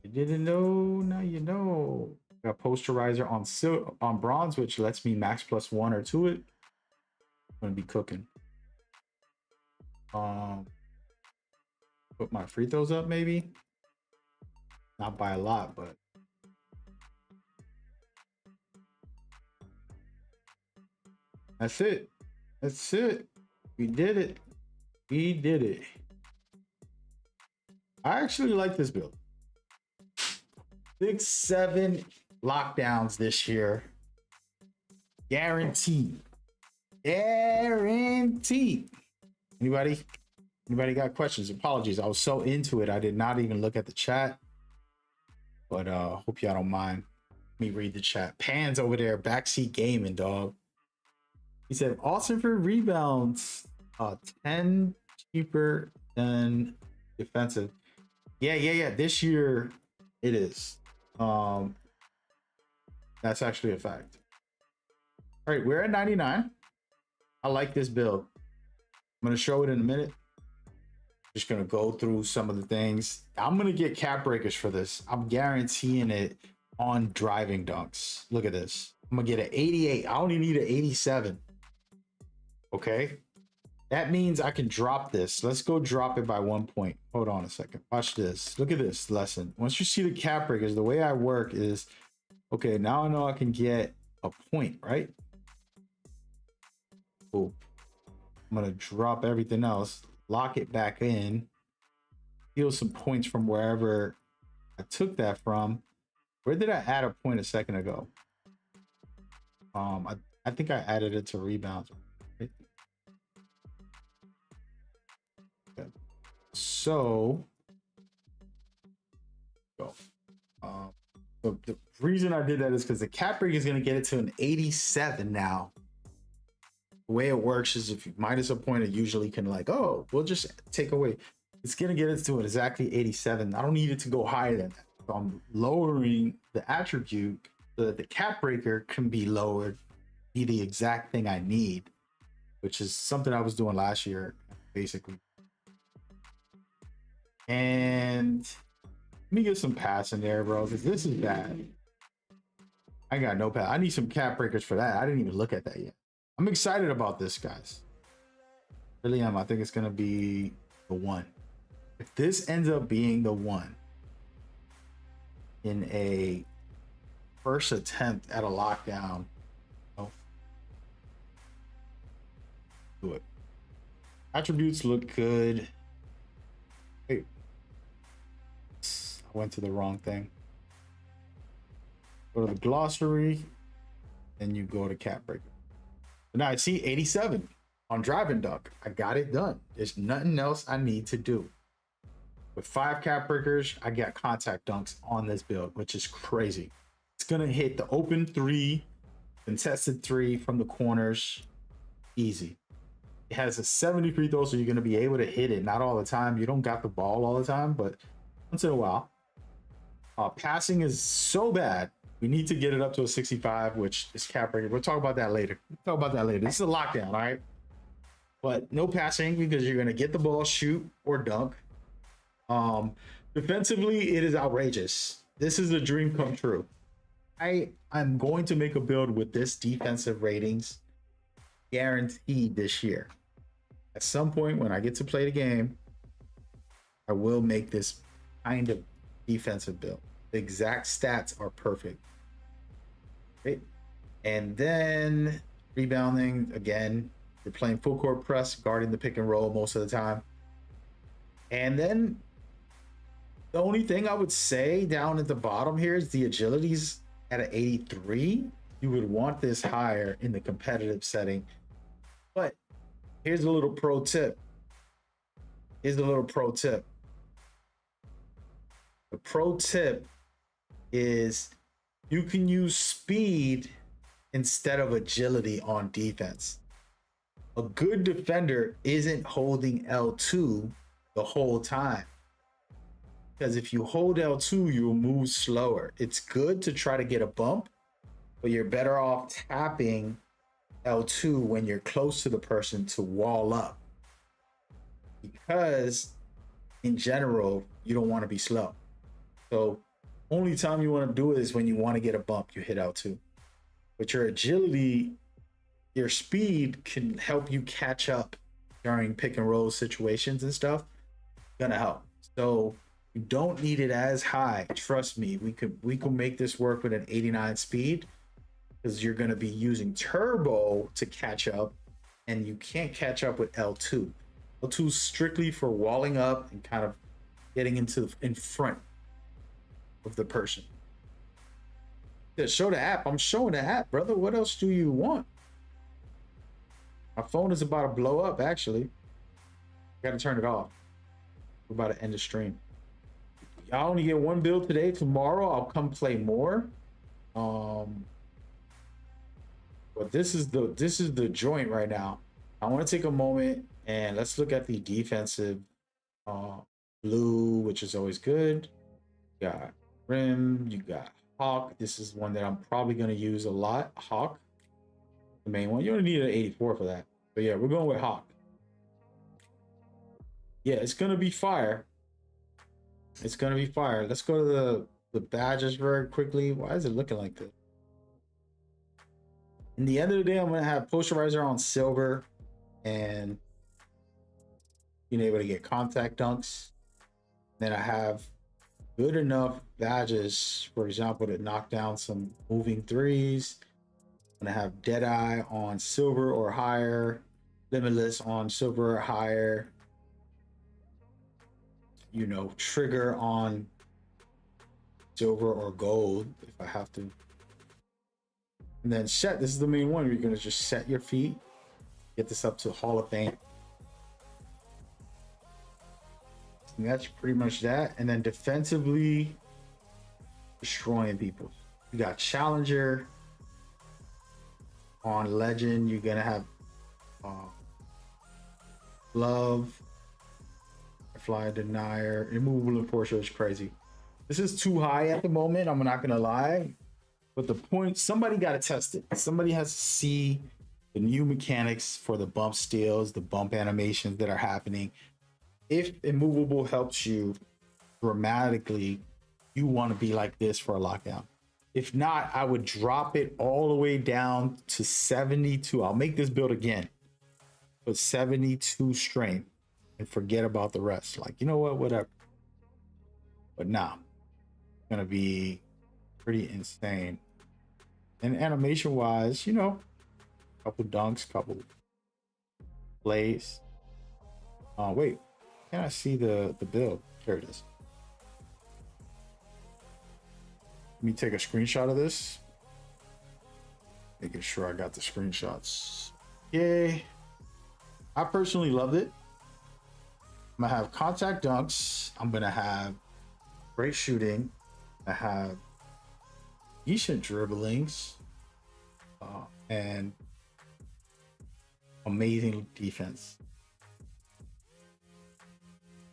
You didn't know, now you know. Got posterizer on bronze, which lets me max +1 or 2 it. I'm gonna be cooking. Put my free throws up, maybe. Not by a lot, but that's it. That's it. We did it. We did it. I actually like this build. 6, 7 lockdowns this year. Guaranteed. Guaranteed. Anybody? Anybody got questions? Apologies. I was so into it. I did not even look at the chat. But hope y'all don't mind. Let me read the chat. Pan's over there, backseat gaming, dog. He said, Austin for rebounds, 10 cheaper than defensive. Yeah. This year it is. That's actually a fact. All right, we're at 99. I like this build. I'm gonna show it in a minute. Just gonna go through some of the things. I'm gonna get cap breakers for this. I'm guaranteeing it on driving dunks. Look at this. I'm gonna get an 88. I only need an 87. Okay. That means I can drop this. Let's go drop it by 1 point. Hold on a second. Watch this. Look at this lesson. Once you see the cap breakers, the way I work is, okay, now I know I can get a point, right? Cool. I'm gonna drop everything else, lock it back in, steal some points from wherever I took that from. Where did I add a point a second ago? I think I added it to rebounds. Right? Okay. So go. So the reason I did that is because the cap break is going to get it to an 87 now. The way it works is if you minus a point, it usually can like, oh, we'll just take away. It's going to get it to exactly 87. I don't need it to go higher than that. So I'm lowering the attribute so that the cap breaker can be lowered, be the exact thing I need, which is something I was doing last year, basically. And let me get some pass in there, bro, because this is bad. I got no pass. I need some cap breakers for that. I didn't even look at that yet. I'm excited about this, guys. Really am. I think it's going to be the one. If this ends up being the one in a first attempt at a lockdown, do it. Attributes look good. Wait. I went to the wrong thing. Go to the glossary, then you go to cap breaker. Now I see 87 on driving dunk. I got it done. There's nothing else I need to do. With 5 cap breakers, I got contact dunks on this build, which is crazy. It's gonna hit the open 3, contested 3 from the corners, easy. It has a 70 free throw, so you're gonna be able to hit it. Not all the time. You don't got the ball all the time, but once in a while. Passing is so bad. We need to get it up to a 65, which is cap breaker. We'll talk about that later. This is a lockdown, all right? But no passing because you're gonna get the ball, shoot or dunk. Defensively, it is outrageous. This is a dream come true. I'm going to make a build with this defensive ratings guaranteed this year. At some point when I get to play the game, I will make this kind of defensive build. The exact stats are perfect. Okay. And then rebounding, again, you're playing full court press, guarding the pick and roll most of the time. And then the only thing I would say down at the bottom here is the agility's at an 83. You would want this higher in the competitive setting. But here's a little pro tip. The pro tip is you can use speed instead of agility on defense. A good defender isn't holding L2 the whole time. Because if you hold L2, you'll move slower. It's good to try to get a bump, but you're better off tapping L2 when you're close to the person to wall up. Because in general, you don't want to be slow. So only time you want to do it is when you want to get a bump, you hit L2. But your agility, your speed can help you catch up during pick and roll situations and stuff. Gonna help. So you don't need it as high. Trust me, we could make this work with an 89 speed because you're gonna be using turbo to catch up, and you can't catch up with L2. L2 is strictly for walling up and kind of getting in front of the person. Yeah, show the app. I'm showing the app, brother. What else do you want? My phone is about to blow up, actually. Gotta turn it off. We're about to end the stream. Y'all only get one build today. Tomorrow I'll come play more. But this is the joint right now. I want to take a moment and let's look at the defensive blue, which is always good. You got Rim, you got Hawk. This is one that I'm probably going to use a lot. Hawk, the main one. You don't need an 84 for that. But yeah, we're going with Hawk. Yeah, it's going to be fire. It's going to be fire. Let's go to the badges very quickly. Why is it looking like this? In the end of the day, I'm going to have Posterizer on silver and being able to get contact dunks. Then I have good enough badges, for example, to knock down some moving threes. I'm going to have Deadeye on silver or higher, Limitless on silver or higher, you know, Trigger on silver or gold if I have to. And then set, this is the main one. You're going to just set your feet, get this up to Hall of Fame. And that's pretty much that. And then defensively, destroying people. You got Challenger on Legend. You're going to have Love, Fly Denier, Immovable Enforcer is crazy. This is too high at the moment. I'm not going to lie. But the point, somebody got to test it. Somebody has to see the new mechanics for the bump steals, the bump animations that are happening. If Immovable helps you dramatically, you want to be like this for a lockdown. If not, I would drop it all the way down to 72. I'll make this build again. But 72 strength and forget about the rest. Like, you know what, whatever. But nah, it's going to be pretty insane. And animation wise, you know, couple dunks, couple plays. Wait, can I see the build? Here it is. Let me take a screenshot of this. Making sure I got the screenshots. Yay. I personally loved it. I'm gonna have contact dunks. I'm gonna have great shooting. I have decent dribblings and amazing defense.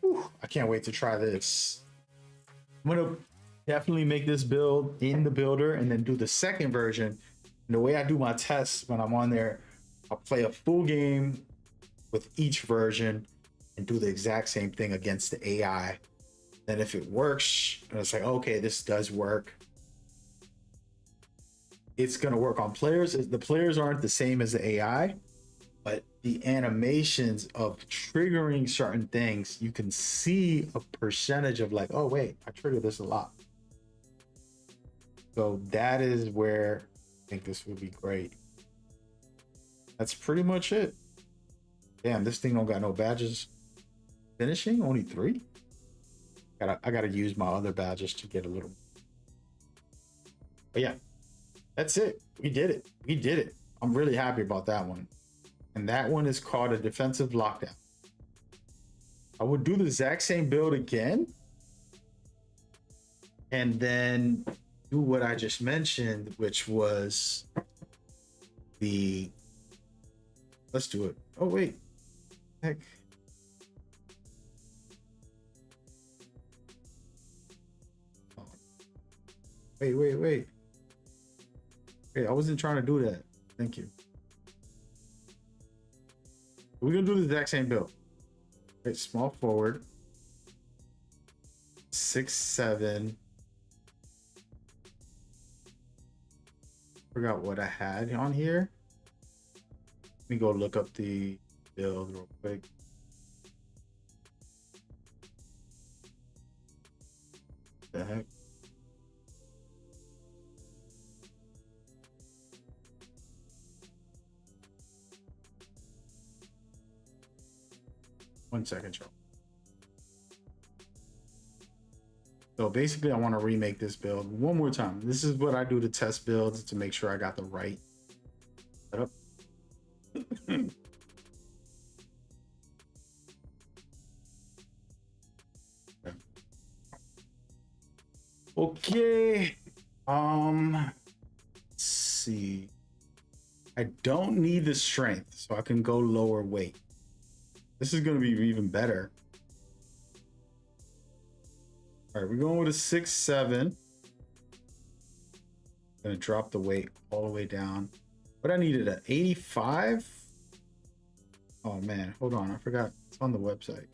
Whew, I can't wait to try this. I'm gonna definitely make this build in the builder and then do the second version. And the way I do my tests when I'm on there, I'll play a full game with each version and do the exact same thing against the AI. Then if it works, and it's like, okay, this does work, it's gonna work on players. The players aren't the same as the AI, but the animations of triggering certain things, you can see a percentage of like, oh wait, I trigger this a lot. So that is where I think this would be great. That's pretty much it. Damn, this thing don't got no badges. Finishing, only 3. I gotta use my other badges to get a little. But yeah, that's it. We did it. We did it. I'm really happy about that one. And that one is called a defensive lockdown. I would do the exact same build again. And then do what I just mentioned, which was the, let's do it. Oh, wait. Heck. Wait. Hey, I wasn't trying to do that. Thank you. We're gonna do the exact same build. Okay, small forward. 6'7". Forgot what I had on here. Let me go look up the build real quick. The heck? One second, Joe. So basically, I want to remake this build one more time. This is what I do to test builds to make sure I got the right setup. Okay. Let's see. I don't need the strength, so I can go lower weight. This is going to be even better. All right, we're going with a 6'7". Gonna drop the weight all the way down. But I needed an 85. Oh man, hold on, I forgot. It's on the website.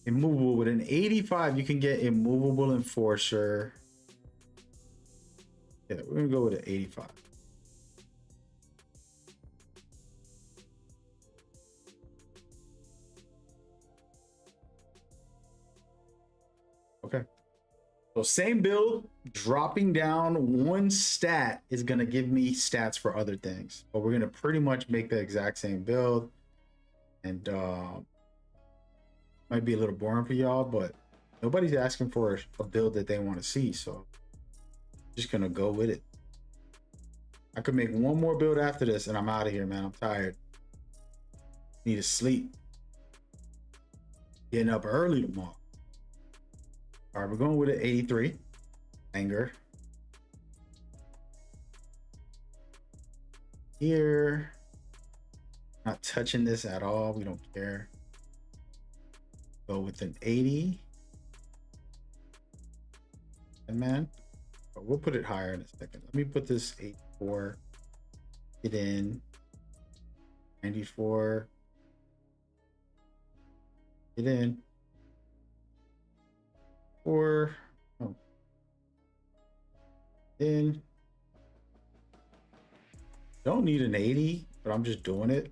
Immovable with an 85, you can get immovable enforcer. Yeah, we're gonna go with an 85. Okay. So same build, dropping down one stat is gonna give me stats for other things. But we're gonna pretty much make the exact same build. And might be a little boring for y'all, but nobody's asking for a build that they want to see, so just gonna go with it. I could make one more build after this and I'm out of here, man. I'm tired. Need to sleep. Getting up early tomorrow. All right, we're going with an 83. Anger. Here. Not touching this at all. We don't care. Go with an 80. And man, we'll put it higher in a second. Let me put this 84. Get in. 94. Get in. Or oh. In. Don't need an 80, but I'm just doing it.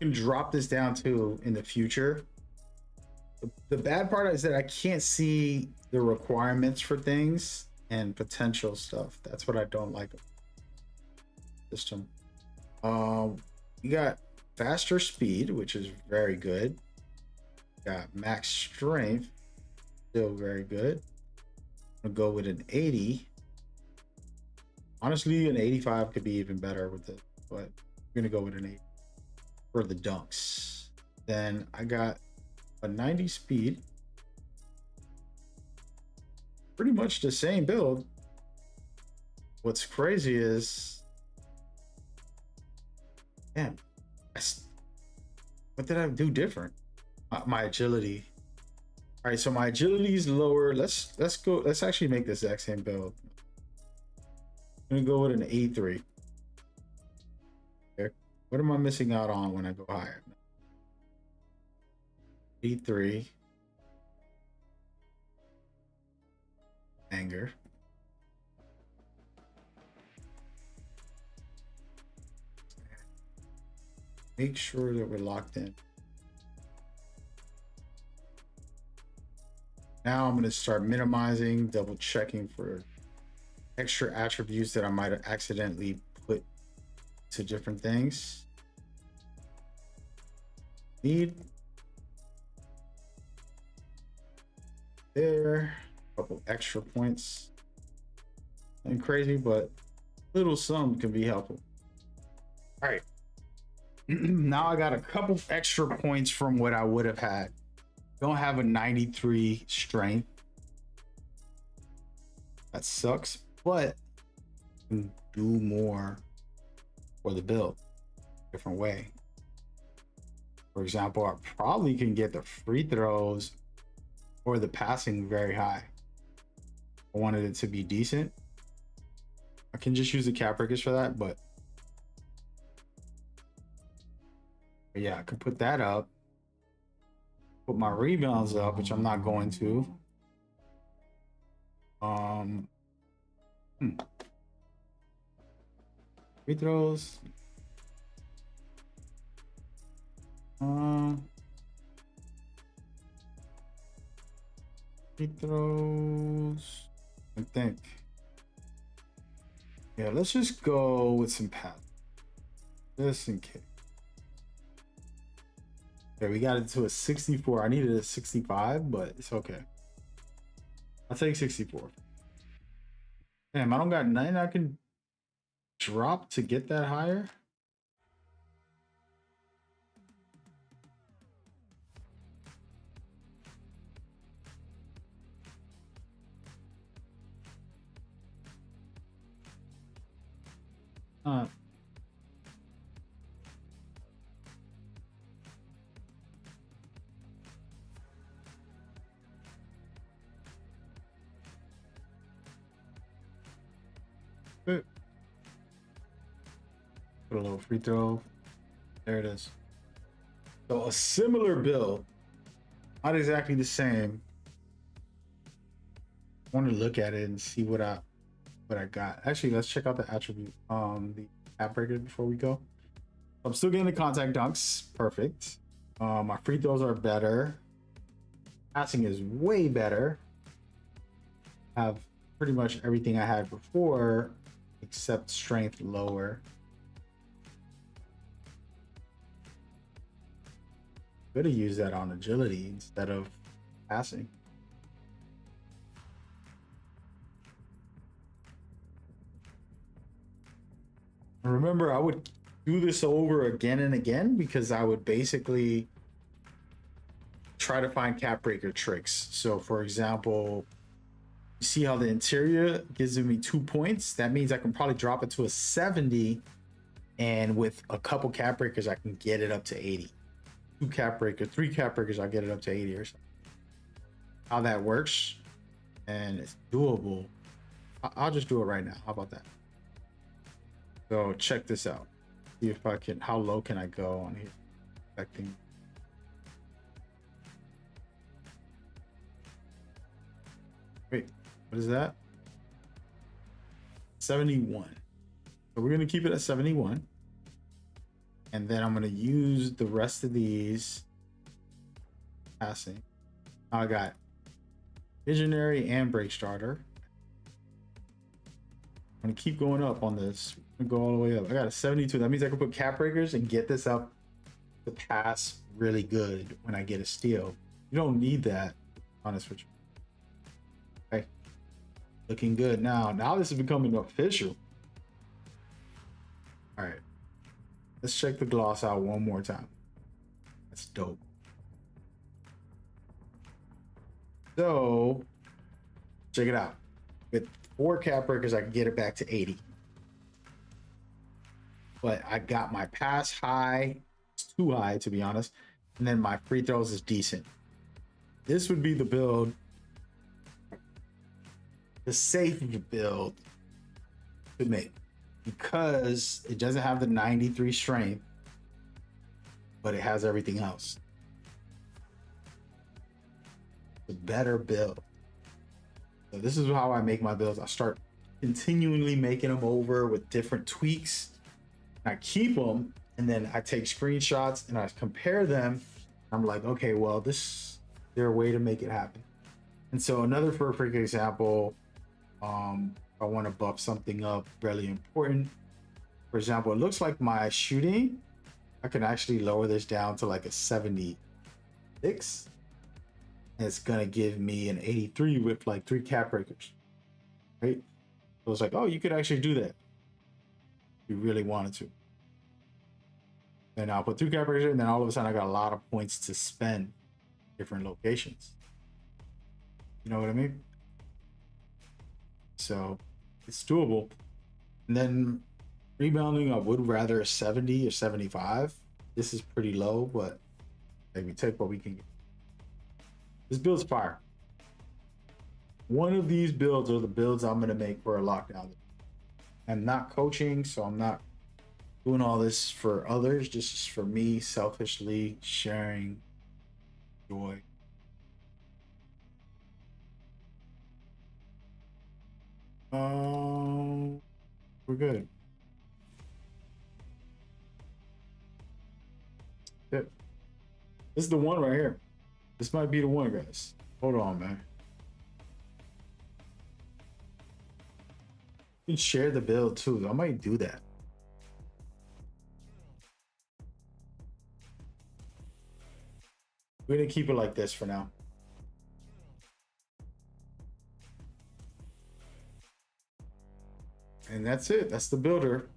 You can drop this down too in the future. The bad part is that I can't see the requirements for things and potential stuff. That's what I don't like about the system. You got faster speed, which is very good. Got max strength, still very good. I'm gonna go with an 80. Honestly, an 85 could be even better with it, but I'm gonna go with an 80 for the dunks. Then I got a 90 speed. Pretty much the same build. What's crazy is, man, what did I do different? My agility. All right, so my agility is lower. Let's go. Let's actually make this exact same build. I'm gonna go with an 83. Okay. What am I missing out on when I go higher? 83. Anger. Make sure that we're locked in. Now I'm going to start minimizing, double checking for extra attributes that I might have accidentally put to different things. Need there, a couple extra points. Nothing crazy, but little sum can be helpful. All right. Now I got a couple extra points from what I would have had. Don't have a 93 strength. That sucks, but I can do more for the build, different way. For example, I probably can get the free throws or the passing very high. I wanted it to be decent. I can just use the cap breakers for that, but yeah, I can put that up. Put my rebounds up, which I'm not going to. Free throws. Free throws. I think. Yeah, let's just go with some pass. Just in case. Okay, we got it to a 64. I needed a 65, but it's okay. I'll take 64. Damn, I don't got nothing I can drop to get that higher. Uh, Put a little free throw. There it is. So a similar build, not exactly the same. I want to look at it and see what I got. Actually, let's check out the attribute, the app breaker before we go. I'm still getting the contact dunks, perfect. My free throws are better. Passing is way better. Have pretty much everything I had before, except strength lower. Could have used that on agility instead of passing. Remember, I would do this over again and again because I would basically try to find cap breaker tricks. So for example, you see how the interior gives me 2 points? That means I can probably drop it to a 70, and with a couple cap breakers, I can get it up to 80. 2 cap breakers, 3 cap breakers, I'll get it up to 80 or something. How that works, and it's doable. I'll just do it right now. How about that? So check this out. See if I can, how low can I go on here? Affecting. Wait, what is that? 71. So we're gonna keep it at 71. And then I'm gonna use the rest of these passing. I got visionary and break starter. I'm gonna keep going up on this. I'm gonna go all the way up. I got a 72. That means I can put cap breakers and get this up to pass really good when I get a steal. You don't need that, to be honest with you. Okay. Looking good now. Now this is becoming official. All right. Let's check the gloss out one more time. That's dope. So check it out. With 4 cap breakers, I can get it back to 80. But I got my pass high. It's too high, to be honest. And then my free throws is decent. This would be the build, the safe build to make, because it doesn't have the 93 strength, but it has everything else. It's a better build. So this is how I make my builds. I start continually making them over with different tweaks. I keep them, and then I take screenshots and I compare them. I'm like, okay, well, is there a way to make it happen? And so another perfect example, I want to buff something up really important. For example, it looks like my shooting, I can actually lower this down to like a 76. And it's gonna give me an 83 with like 3 cap breakers, right? So it's like, oh, you could actually do that if you really wanted to. Then I'll put 2 cap breakers, and then all of a sudden I got a lot of points to spend in different locations. You know what I mean? So it's doable. And then rebounding, I would rather a 70 or 75. This is pretty low, but like, we take what we can get. This build's fire. One of these builds are the builds I'm gonna make for a lockdown. I'm not coaching, so I'm not doing all this for others. Just for me, selfishly sharing joy. We're good. Yep. This is the one right here. This might be the one, guys. Hold on, man. You can share the build too. I might do that. We're gonna keep it like this for now. And that's it. That's the builder.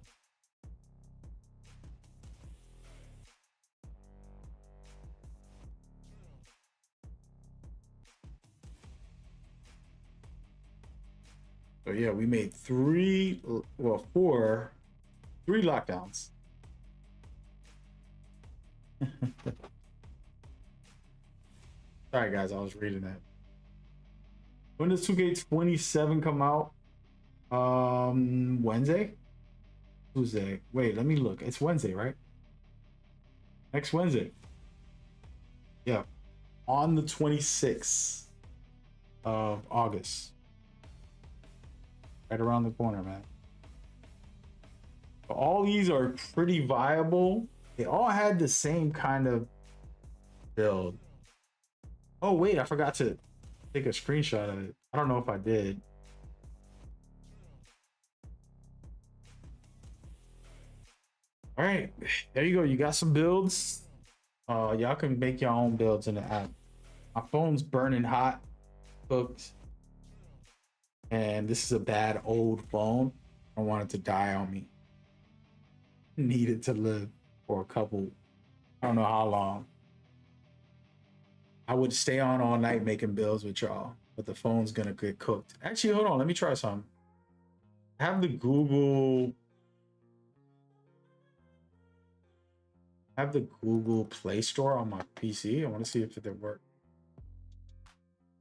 So yeah, we made three lockdowns. Sorry guys, I was reading that. When does 2K27 come out? Wednesday? Tuesday. Wait, let me look. It's Wednesday, right? Next Wednesday. Yeah. On the 26th of August. Right around the corner, man. All these are pretty viable. They all had the same kind of build. Oh, wait, I forgot to take a screenshot of it. I don't know if I did. All right, there you go. You got some builds. Y'all can make your own builds in the app. My phone's burning hot, cooked, and this is a bad old phone. I don't want it to die on me. Need it to live for a couple, I don't know how long. I would stay on all night making builds with y'all, but the phone's gonna get cooked. Actually, hold on, let me try something. I have the Google Play Store on my PC. I want to see if it works.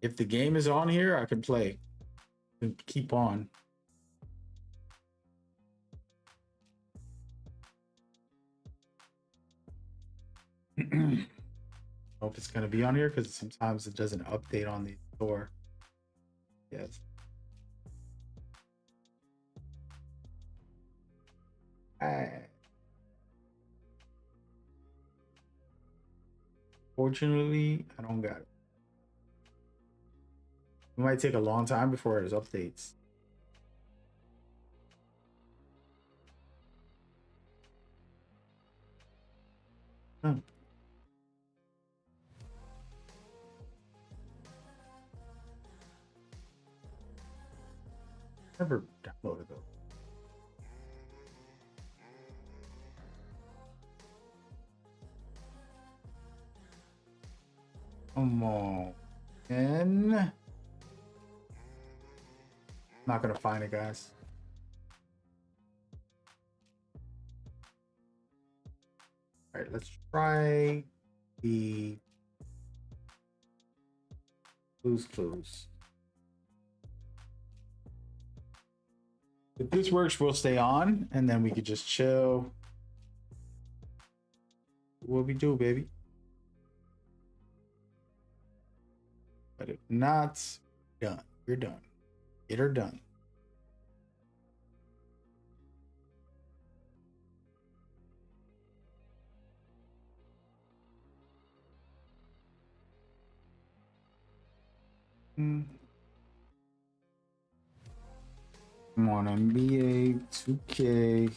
If the game is on here, I can play and keep on. Hope it's gonna be on here because sometimes it doesn't update on the store. Yes. Fortunately, I don't got it. It might take a long time before it updates. Huh. Never downloaded those. Come on. And not gonna find it, guys. All right, let's try the Blue's Clues. If this works, we'll stay on, and then we could just chill. What we do, baby. But if not, done. We're done. Get her done. Come on, NBA 2K.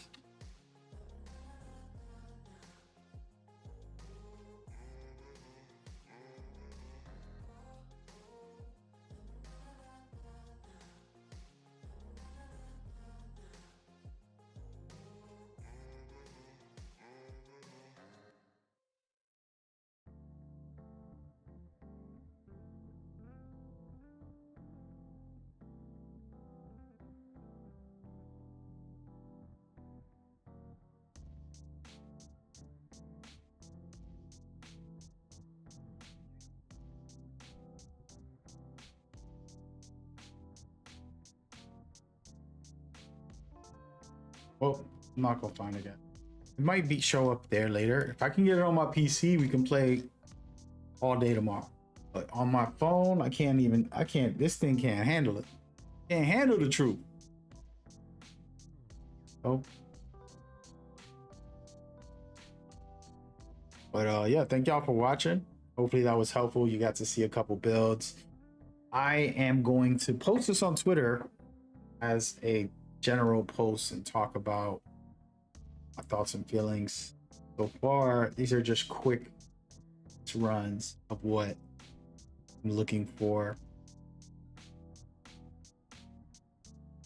Well, I'm not gonna find it yet. It might be show up there later. If I can get it on my PC, we can play all day tomorrow. But on my phone, I can't. This thing can't handle it. Can't handle the truth. Oh. But yeah, thank y'all for watching. Hopefully that was helpful. You got to see a couple builds. I am going to post this on Twitter as a general post and talk about my thoughts and feelings. So far, these are just quick runs of what I'm looking for.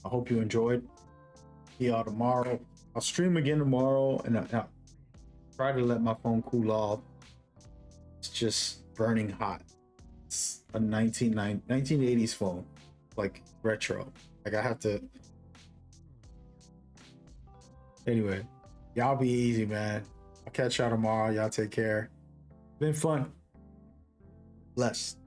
I hope you enjoyed. See y'all tomorrow. I'll stream again tomorrow, and I'll try to let my phone cool off. It's just burning hot. It's a 1980s phone, like retro. Like I have to. Anyway, y'all be easy, man. I'll catch y'all tomorrow. Y'all take care. Been fun. Blessed.